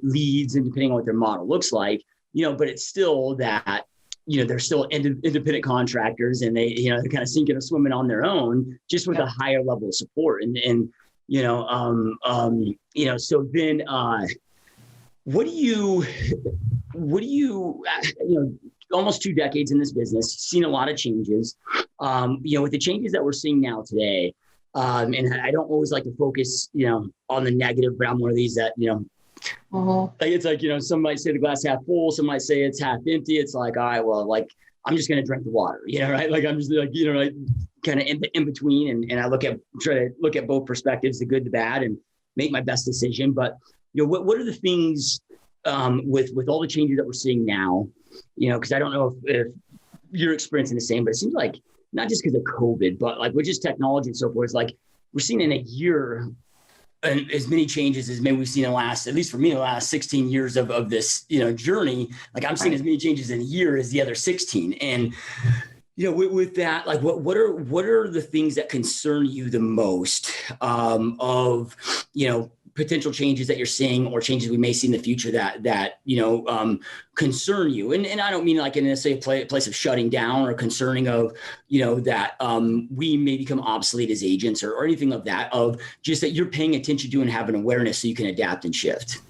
leads, and depending on what their model looks like, but it's still that, they're still independent contractors, and they, they're kind of sinking or swimming on their own, just with a higher level of support. And so then, what do you, almost 2 decades in this business, seen a lot of changes, with the changes that we're seeing now today. And I don't always like to focus, on the negative, but I'm one of these that, like it's like, some might say the glass half full, some might say it's half empty. It's like, all right, well, like, I'm just going to drink the water, right? Like, I'm just like, right, kind of in between. And I try to look at both perspectives, the good, the bad, and make my best decision. But, what are the things with all the changes that we're seeing now, because I don't know if you're experiencing the same, but it seems like not just because of COVID, but like with just technology and so forth, it's like we're seeing in a year and as many changes as maybe we've seen in the last, at least for me, the last 16 years of this, journey. Like I'm seeing as many changes in a year as the other 16. And, with that, like what are the things that concern you the most of, potential changes that you're seeing or changes we may see in the future that concern you? And I don't mean like in necessarily a place of shutting down or concerning of, that we may become obsolete as agents or anything of that, of just that you're paying attention to and have an awareness so you can adapt and shift.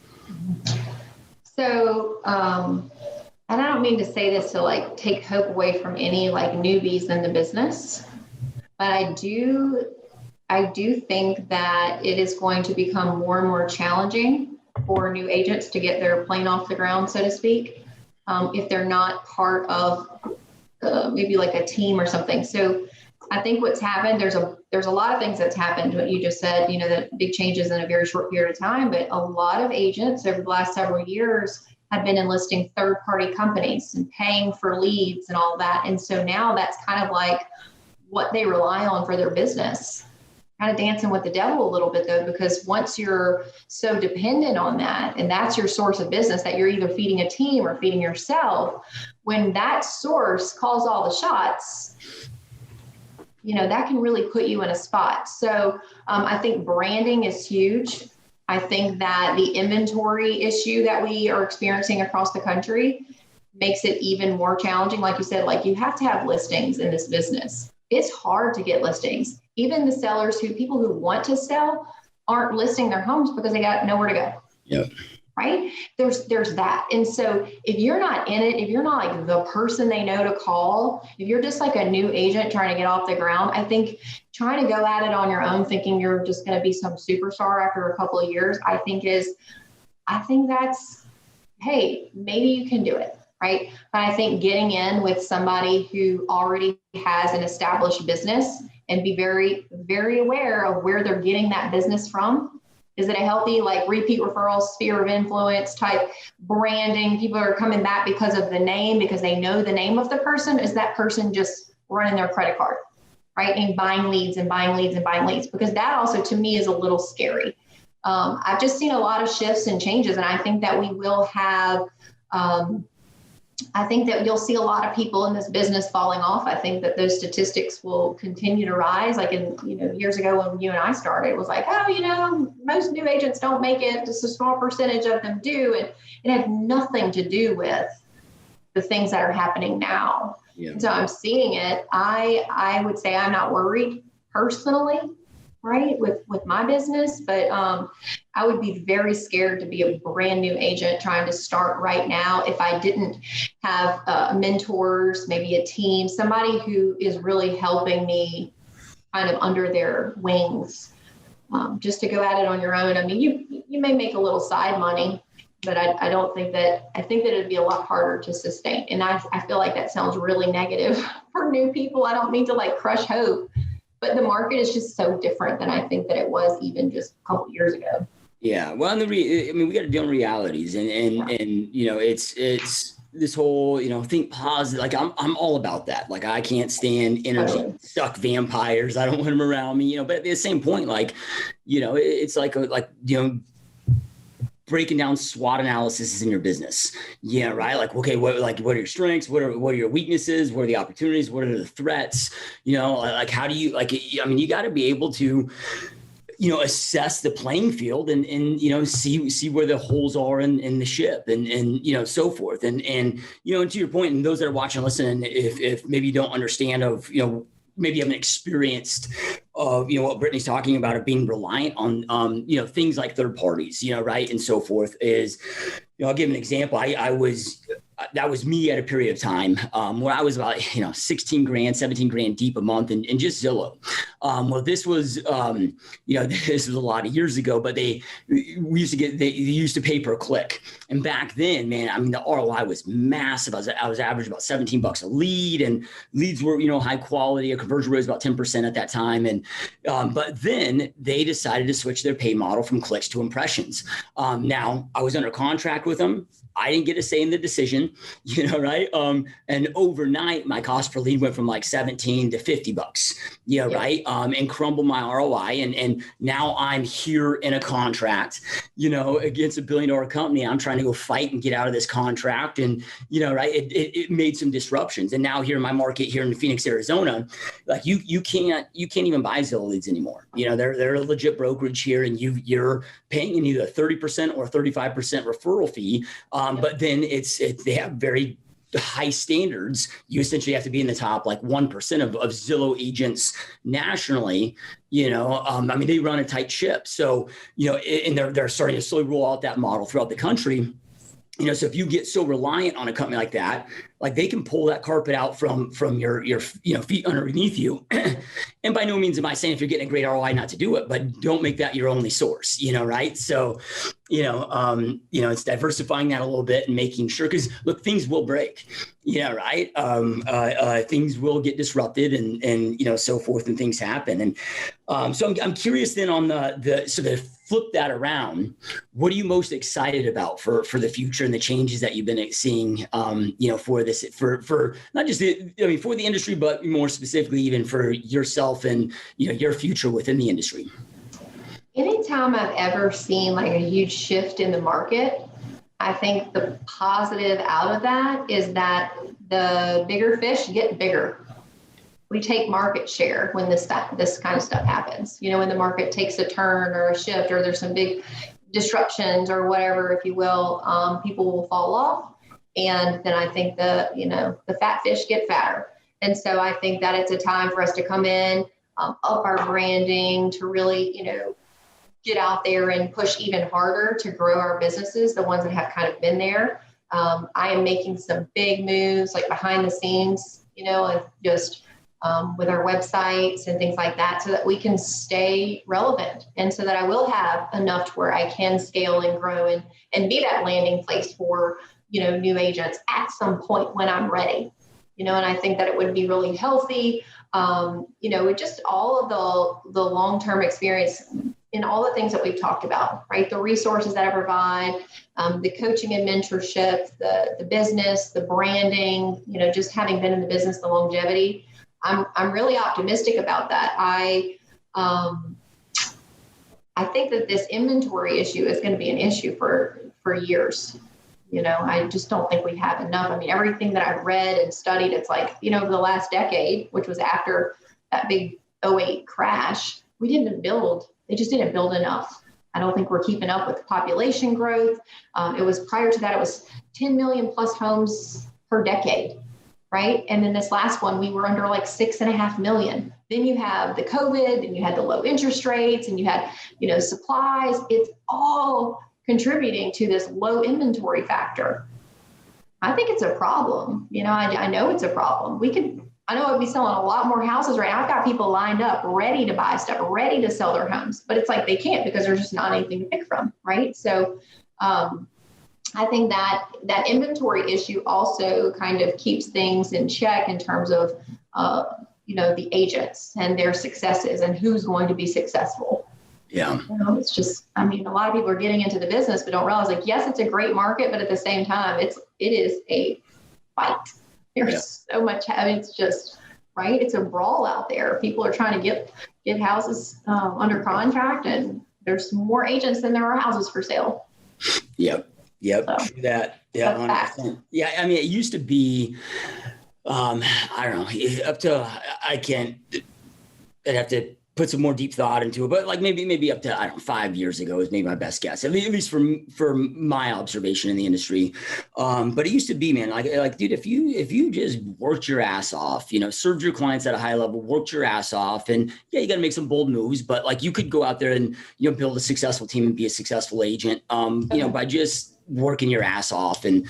So, and I don't mean to say this to like take hope away from any like newbies in the business, but I do think that it is going to become more and more challenging for new agents to get their plane off the ground, so to speak, if they're not part of maybe like a team or something. So I think what's happened, there's a lot of things that's happened. What you just said, the big changes in a very short period of time, but a lot of agents over the last several years have been enlisting third-party companies and paying for leads and all that. And so now that's kind of like what they rely on for their business. Kind of dancing with the devil a little bit though, because once you're so dependent on that, and that's your source of business that you're either feeding a team or feeding yourself, when that source calls all the shots, that can really put you in a spot. So I think branding is huge. I think that the inventory issue that we are experiencing across the country makes it even more challenging. Like you said, like you have to have listings in this business. It's hard to get listings. Even the sellers people who want to sell aren't listing their homes because they got nowhere to go. Yep. Right? There's that. And so if you're not in it, if you're not like the person they know to call, if you're just like a new agent trying to get off the ground, I think trying to go at it on your own, thinking you're just going to be some superstar after a couple of years, I think that's, hey, maybe you can do it. Right. But I think getting in with somebody who already has an established business and be very, very aware of where they're getting that business from. Is it a healthy, like repeat referrals, sphere of influence type branding? People are coming back because of the name, because they know the name of the person. Is that person just running their credit card, right? And buying leads and buying leads and buying leads? Because that also to me is a little scary. I've just seen a lot of shifts and changes. And I think that we will have, I think that you'll see a lot of people in this business falling off. I think that those statistics will continue to rise. Like in, years ago when you and I started, it was like, most new agents don't make it. Just a small percentage of them do. And it had nothing to do with the things that are happening now. Yeah. So I'm seeing it. I would say I'm not worried personally, right, with my business, but I would be very scared to be a brand new agent trying to start right now if I didn't have mentors, maybe a team, somebody who is really helping me kind of under their wings. Just to go at it on your own. I mean, you may make a little side money, but I think that it'd be a lot harder to sustain. And I feel like that sounds really negative for new people. I don't mean to like crush hope, but the market is just so different than I think that it was even just a couple of years ago. Yeah. Well, we got to deal in realities and it's this whole, think positive. Like I'm all about that. Like I can't stand energy suck vampires. I don't want them around me, but at the same point, it's breaking down SWOT analysis in your business. Yeah. Right. Like, okay, what are your strengths? What are your weaknesses? What are the opportunities? What are the threats? Like, how do you you got to be able to, assess the playing field and see where the holes are in the ship and so forth. And to your point, and those that are watching, listen, if maybe you don't understand maybe you haven't experienced what Brittney's talking about of being reliant on, things like third parties, right. And so forth is, I'll give an example. That was me at a period of time where I was about, 16 grand, 17 grand deep a month in just Zillow. Well, this was, this was a lot of years ago, but they used to pay per click. And back then, man, the ROI was massive. I was averaging about $17 a lead, and leads were, high quality. A conversion rate was about 10% at that time. And, but then they decided to switch their pay model from clicks to impressions. Now I was under contract with them. I didn't get a say in the decision, right? And overnight, my cost per lead went from like 17 to $50, right? And crumbled my ROI. And now I'm here in a contract, against $1 billion company. I'm trying to go fight and get out of this contract. And, right, it made some disruptions. And now here in my market here in Phoenix, Arizona, like you can't even buy Zillow leads anymore. They're a legit brokerage here, and you're paying either 30% or 35% referral fee. But then they have very high standards. You essentially have to be in the top like 1% of Zillow agents nationally. They run a tight ship. So, and they're starting to slowly roll out that model throughout the country. So if you get so reliant on a company like that, like they can pull that carpet out from your feet underneath you. And by no means am I saying if you're getting a great ROI not to do it, but don't make that your only source, right? So, it's diversifying that a little bit and making sure, because look, things will break, right? Things will get disrupted and so forth, and things happen. And so I'm curious then on the sort of flip that around. What are you most excited about for the future and the changes that you've been seeing, for this, for not just for the industry, but more specifically even for yourself and, your future within the industry? Anytime I've ever seen like a huge shift in the market, I think the positive out of that is that the bigger fish get bigger. We take market share when this kind of stuff happens. When the market takes a turn or a shift, or there's some big disruptions or whatever, if you will, people will fall off. And then I think the fat fish get fatter. And so I think that it's a time for us to come in, up our branding, to really, get out there and push even harder to grow our businesses, the ones that have kind of been there. I am making some big moves, like behind the scenes, just with our websites and things like that, so that we can stay relevant, and so that I will have enough to where I can scale and grow and be that landing place for, new agents at some point when I'm ready, and I think that it would be really healthy, with just all of the long-term experience in all the things that we've talked about, right? The resources that I provide, the coaching and mentorship, the business, the branding, just having been in the business, the longevity. I'm really optimistic about that. I think that this inventory issue is going to be an issue for years. I just don't think we have enough. I mean, everything that I've read and studied, it's like, over the last decade, which was after that big 2008 crash, they just didn't build enough. I don't think we're keeping up with population growth. Prior to that, it was 10 million plus homes per decade. Right. And then this last one, we were under like 6.5 million. Then you have the COVID, and you had the low interest rates, and you had, supplies. It's all contributing to this low inventory factor. I think it's a problem. I know it's a problem. I know I'd be selling a lot more houses right now. I've got people lined up, ready to buy stuff, ready to sell their homes, but it's like they can't because there's just not anything to pick from. Right. So, I think that inventory issue also kind of keeps things in check in terms of, the agents and their successes and who's going to be successful. Yeah. It's just, a lot of people are getting into the business, but don't realize, like, yes, it's a great market, but at the same time, it is a fight. There's so much, it's just, right. It's a brawl out there. People are trying to get houses under contract, and there's more agents than there are houses for sale. Yep. True that. Yeah. 100%. Yeah. It used to be, I don't know, I'd have to put some more deep thought into it, but like maybe up to, 5 years ago is maybe my best guess, at least for my observation in the industry. But it used to be, man, like, dude, if you just worked your ass off, served your clients at a high level, worked your ass off, and you got to make some bold moves, but like you could go out there and, build a successful team and be a successful agent, by just working your ass off and,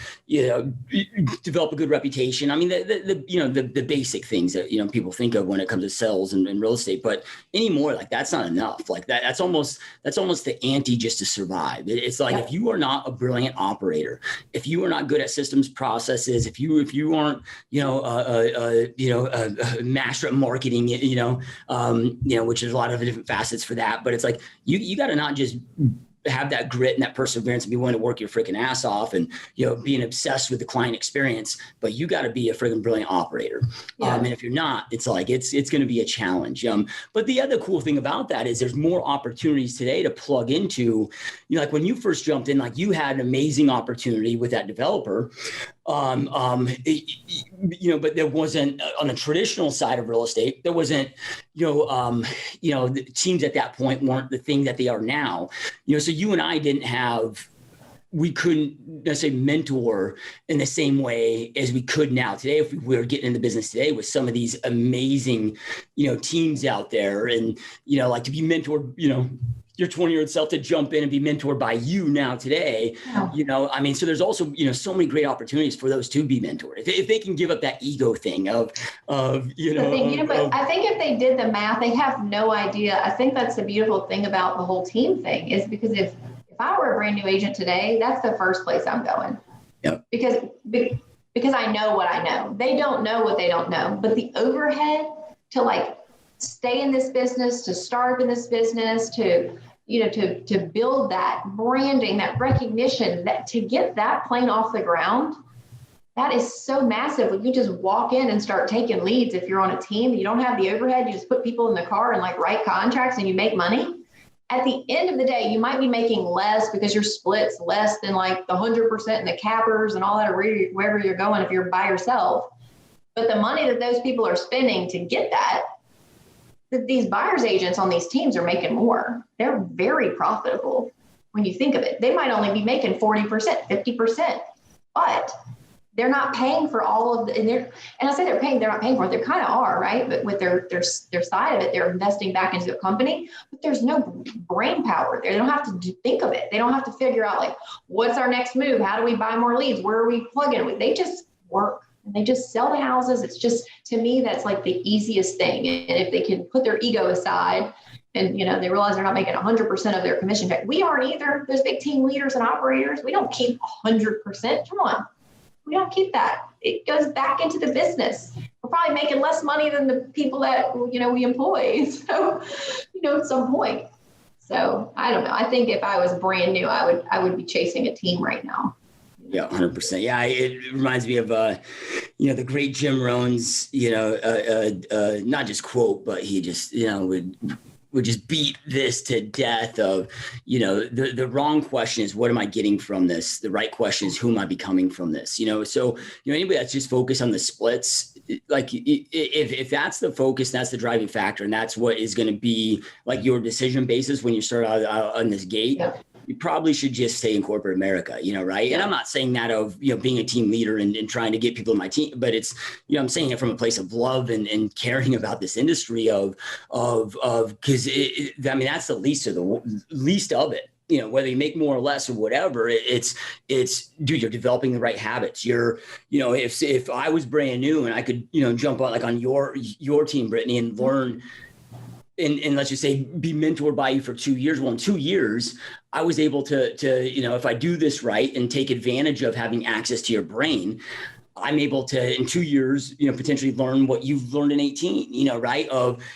develop a good reputation. The basic things that, people think of when it comes to sales and real estate, but anymore, like that's not enough. Like that's almost the ante just to survive. It's like, if you are not a brilliant operator, if you are not good at systems processes, if you aren't, a master at marketing, which is a lot of different facets for that, but it's like, you got to not just have that grit and that perseverance and be willing to work your freaking ass off and, being obsessed with the client experience, but you got to be a freaking brilliant operator. Yeah. And if you're not, it's like, it's going to be a challenge. But the other cool thing about that is there's more opportunities today to plug into, like when you first jumped in, like you had an amazing opportunity with that developer. But there wasn't on the traditional side of real estate, there wasn't, the teams at that point weren't the thing that they are now, so you and I we couldn't necessarily mentor in the same way as we could now today. If we were getting into business today with some of these amazing, teams out there and, like to be mentored, your 20-year-old self to jump in and be mentored by you now today. Yeah. So there's also, so many great opportunities for those to be mentored. If they can give up that ego thing of I think if they did the math, they have no idea. I think that's the beautiful thing about the whole team thing is because if I were a brand new agent today, that's the first place I'm going. Yep. Because I know what I know. They don't know what they don't know, but the overhead to stay in this business, to start in this business, to build that branding, that recognition, that to get that plane off the ground, that is so massive. When you just walk in and start taking leads, if you're on a team, you don't have the overhead, you just put people in the car and write contracts and you make money. At the end of the day, you might be making less because your split's less than the 100% and the cappers and all that, wherever you're going if you're by yourself. But the money that those people are spending to get that, these buyer's agents on these teams are making more. They're very profitable when you think of it. They might only be making 40%, 50%, but they're not paying for all of and I say they're not paying for it. They kind of are, right? But with their side of it, they're investing back into the company, but there's no brain power there. They don't have to think of it. They don't have to figure out what's our next move? How do we buy more leads? Where are we plugging? They just work and they just sell the houses. It's just, to me, that's the easiest thing. And if they can put their ego aside and, they realize they're not making 100% of their commission check. We aren't either. Those big team leaders and operators, we don't keep 100%. Come on. We don't keep that. It goes back into the business. We're probably making less money than the people that, we employ. So, at some point. So I don't know. I think if I was brand new, I would be chasing a team right now. Yeah, 100%. Yeah, it reminds me of, the great Jim Rohn's, not just quote, but he just, would just beat this to death of, the wrong question is, what am I getting from this? The right question is, who am I becoming from this? So, anybody that's just focused on the splits, if that's the focus, that's the driving factor, and that's what is going to be your decision basis when you start out on this gate. Yeah. You probably should just stay in corporate America, right? And I'm not saying that of, being a team leader and trying to get people in my team, but it's, I'm saying it from a place of love and caring about this industry because that's the least of it. Whether you make more or less or whatever, it's dude, you're developing the right habits. You're, if I was brand new and I could, jump on your team, Brittney, and learn and let's just say be mentored by you for 2 years. Well, in 2 years, I was able to, if I do this right and take advantage of having access to your brain, I'm able to, in 2 years, potentially learn what you've learned in 18, right?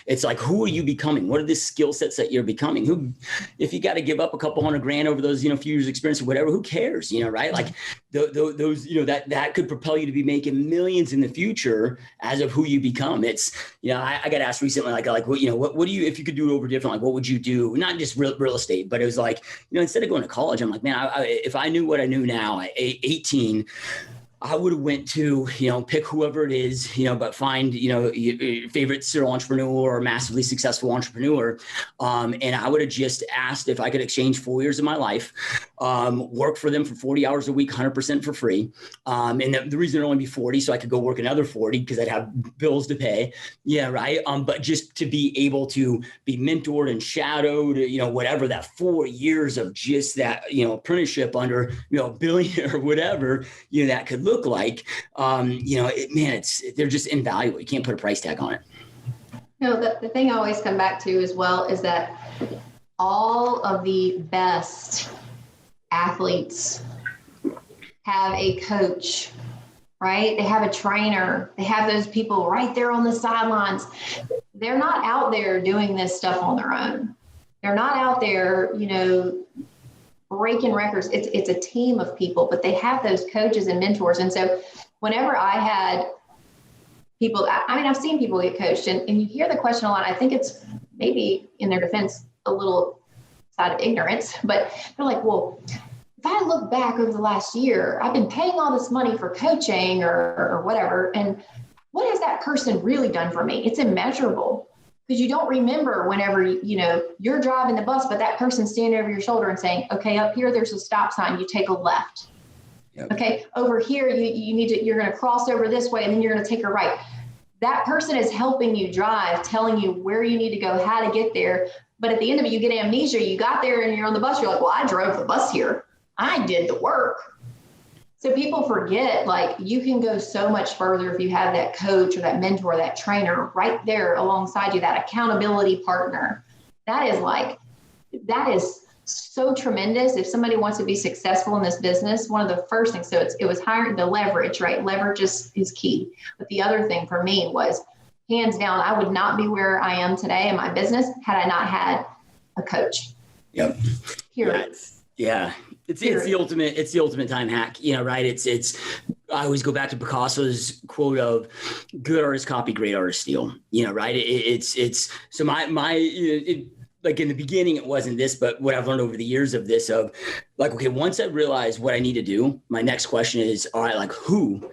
It's who are you becoming? What are the skill sets that you're becoming? If you got to give up a couple $100,000 over those, few years experience or whatever, who cares? Right? Those, that could propel you to be making millions in the future as of who you become. It's, I got asked recently, what do you, if you could do it over different, what would you do? Not just real estate, but it was instead of going to college, I'm man, if I knew what I knew now at 18, I would have went to, pick whoever it is, but find, your favorite serial entrepreneur or massively successful entrepreneur. And I would have just asked if I could exchange 4 years of my life, work for them for 40 hours a week, 100% for free. And the reason it'd only be 40, so I could go work another 40 because I'd have bills to pay. Yeah. Right. But just to be able to be mentored and shadowed, whatever that 4 years of just that, apprenticeship under, a billionaire or whatever, that could look like, they're just invaluable. You can't put a price tag on it. The thing I always come back to as well is that all of the best athletes have a coach, right? They have a trainer. They have those people right there on the sidelines. They're not out there doing this stuff on their own. They're not out there, breaking records. It's a team of people, but they have those coaches and mentors. And so whenever I had people, I've seen people get coached and you hear the question a lot. I think it's maybe in their defense, a little side of ignorance, but they're well, if I look back over the last year, I've been paying all this money for coaching or whatever. And what has that person really done for me? It's immeasurable. Because you don't remember whenever, you're driving the bus, but that person's standing over your shoulder and saying, okay, up here, there's a stop sign. You take a left. Yep. Okay. Over here, you're going to cross over this way and then you're going to take a right. That person is helping you drive, telling you where you need to go, how to get there. But at the end of it, you get amnesia. You got there and you're on the bus. You're like, well, I drove the bus here. I did the work. So people forget, like, you can go so much further if you have that coach or that mentor, that trainer right there alongside you, that accountability partner. That is so tremendous. If somebody wants to be successful in this business, one of the first things, so it was hiring the leverage, right? Leverage is key. But the other thing for me was, hands down, I would not be where I am today in my business had I not had a coach. Yep. Period. Yeah. It's the ultimate time hack, right? I always go back to Picasso's quote of good artists copy, great artists steal, right? So like in the beginning, it wasn't this, but what I've learned over the years of this, of like, okay, once I realize what I need to do, my next question is, all right, like who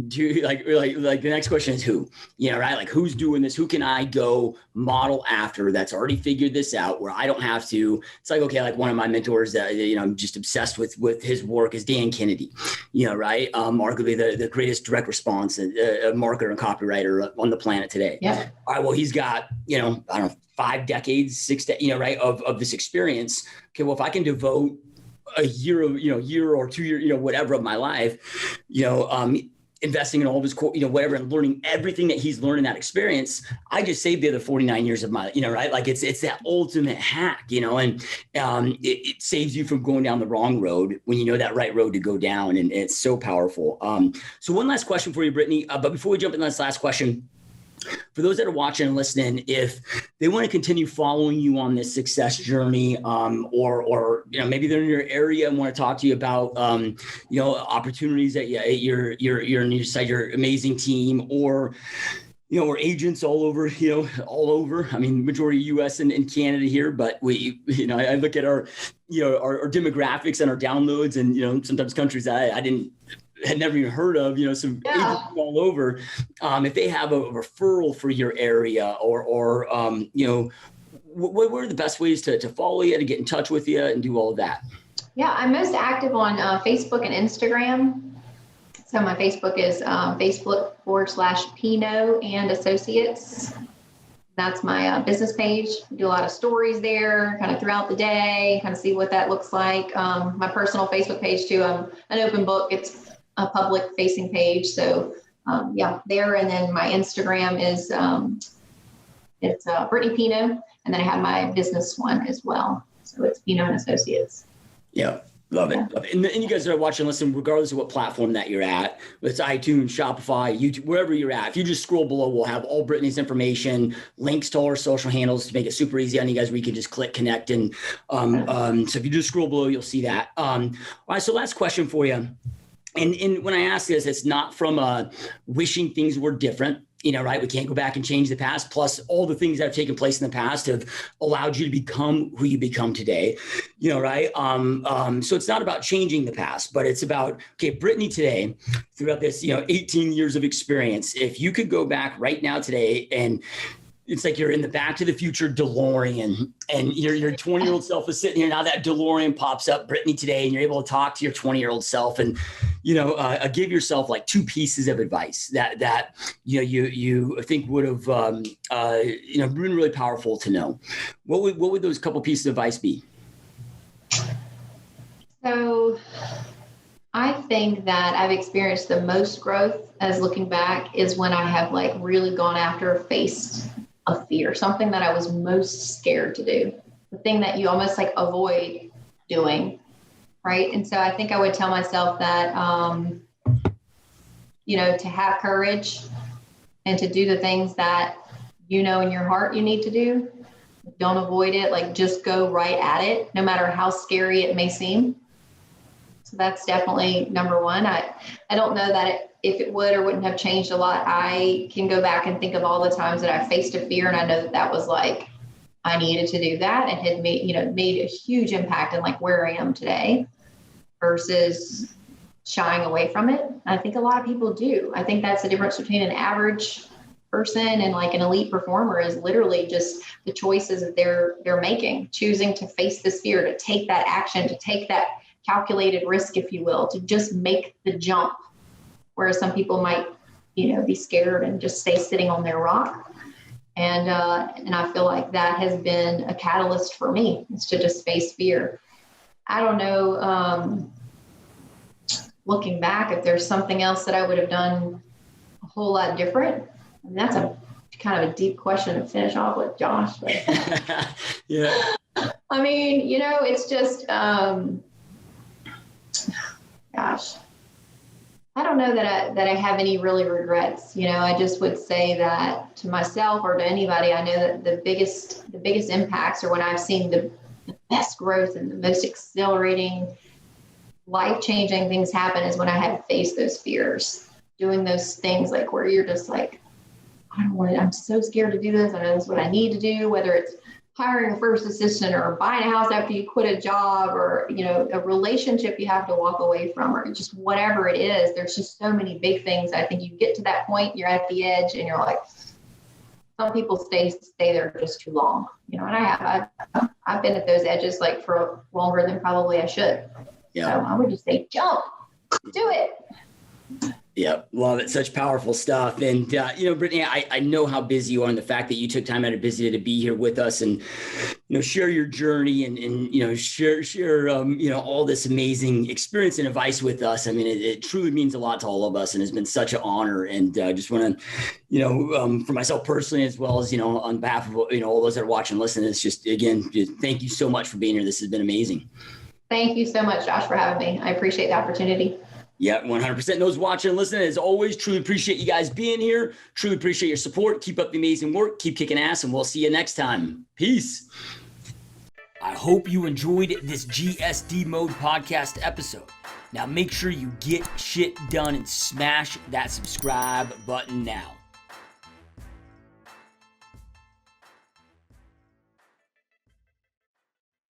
do you like the next question is who, right? Like who's doing this? Who can I go model after that's already figured this out where I don't have to? It's like, okay, like one of my mentors that, I'm just obsessed with his work is Dan Kennedy, right? Arguably the greatest direct response marketer and copywriter on the planet today. Yeah. All right. Well, he's got, I don't know, 5 decades, 6, right, of this experience. Okay. Well, if I can devote a year or 2 years, whatever of my life, investing in all of his, whatever, and learning everything that he's learned in that experience, I just saved the other 49 years of my, right? Like it's that ultimate hack, and it saves you from going down the wrong road when you know that right road to go down. And it's so powerful. So one last question for you, Brittney. But before we jump into this last question, for those that are watching and listening, if they want to continue following you on this success journey, or maybe they're in your area and want to talk to you about opportunities that you're in your site, your amazing team, or we're agents all over, I mean, majority U.S. and Canada here, but we, I look at our demographics and our downloads, and sometimes countries that I had never even heard of, some agents all over. If they have a referral for your area, or what are the best ways to follow you, to get in touch with you and do all of that? Yeah, I'm most active on Facebook and Instagram. So my Facebook is Facebook.com/Pino and Associates. That's my business page. I do a lot of stories there kind of throughout the day, kind of see what that looks like. My personal Facebook page too, I'm an open book. It's a public facing page. So there. And then my Instagram is, it's Brittney Pino. And then I have my business one as well. So it's Pino and Associates. Yeah. Love it. Yeah. Love it. And you guys that are watching, listen, regardless of what platform that you're at, whether it's iTunes, Shopify, YouTube, wherever you're at, if you just scroll below, we'll have all Brittney's information, links to all our social handles to make it super easy on you guys where you can just click connect. And so if you just scroll below, you'll see that. All right. So last question for you. And when I ask this, it's not from wishing things were different, right? We can't go back and change the past. Plus all the things that have taken place in the past have allowed you to become who you become today, right? So it's not about changing the past, but it's about, okay, Brittney today, throughout this, 18 years of experience, if you could go back right now today and it's like you're in the Back to the Future DeLorean and your 20-year-old self is sitting here. Now that DeLorean pops up, Brittney today, and you're able to talk to your 20-year-old self and, give yourself like 2 pieces of advice that you think would have, been really powerful to know. What would those couple pieces of advice be? So I think that I've experienced the most growth as looking back is when I have like really gone after, faced a fear, something that I was most scared to do, the thing that you almost like avoid doing. Right. And so I think I would tell myself that, to have courage and to do the things that, in your heart you need to do. Don't avoid it. Like just go right at it, no matter how scary it may seem. So that's definitely number one. I don't know that if it would or wouldn't have changed a lot. I can go back and think of all the times that I faced a fear, and I know that was like, I needed to do that and had made a huge impact in like where I am today versus shying away from it. I think a lot of people do. I think that's the difference between an average person and like an elite performer is literally just the choices that they're making, choosing to face this fear, to take that action, to take that calculated risk, if you will, to just make the jump. Whereas some people might, be scared and just stay sitting on their rock And I feel like that has been a catalyst for me, is to just face fear. I don't know, looking back, if there's something else that I would have done a whole lot different. I mean, that's a kind of a deep question to finish off with, Josh. But, yeah. I mean, it's just, gosh, I don't know that I have any really regrets. I just would say that to myself or to anybody, I know that the biggest impacts are when I've seen the best growth and the most exhilarating, life-changing things happen is when I have faced those fears, doing those things like where you're just like, I'm so scared to do this. I know this is what I need to do, whether it's hiring a first assistant or buying a house after you quit a job, or, a relationship you have to walk away from, or just whatever it is. There's just so many big things. I think you get to that point, you're at the edge and you're like, some people stay there just too long, and I've been at those edges like for longer than probably I should. Yeah. So I would just say, jump, do it. Yeah, love it. Such powerful stuff. And, Brittney, I know how busy you are, and the fact that you took time out of busy day to be here with us and, share your journey and share all this amazing experience and advice with us. I mean, it truly means a lot to all of us, and has been such an honor. And I just want to, for myself personally, as well as, on behalf of, all those that are watching and listening, it's just, again, thank you so much for being here. This has been amazing. Thank you so much, Josh, for having me. I appreciate the opportunity. Yeah, 100%. Those watching and listening, as always, truly appreciate you guys being here. Truly appreciate your support. Keep up the amazing work. Keep kicking ass, and we'll see you next time. Peace. I hope you enjoyed this GSD Mode podcast episode. Now make sure you get shit done and smash that subscribe button now.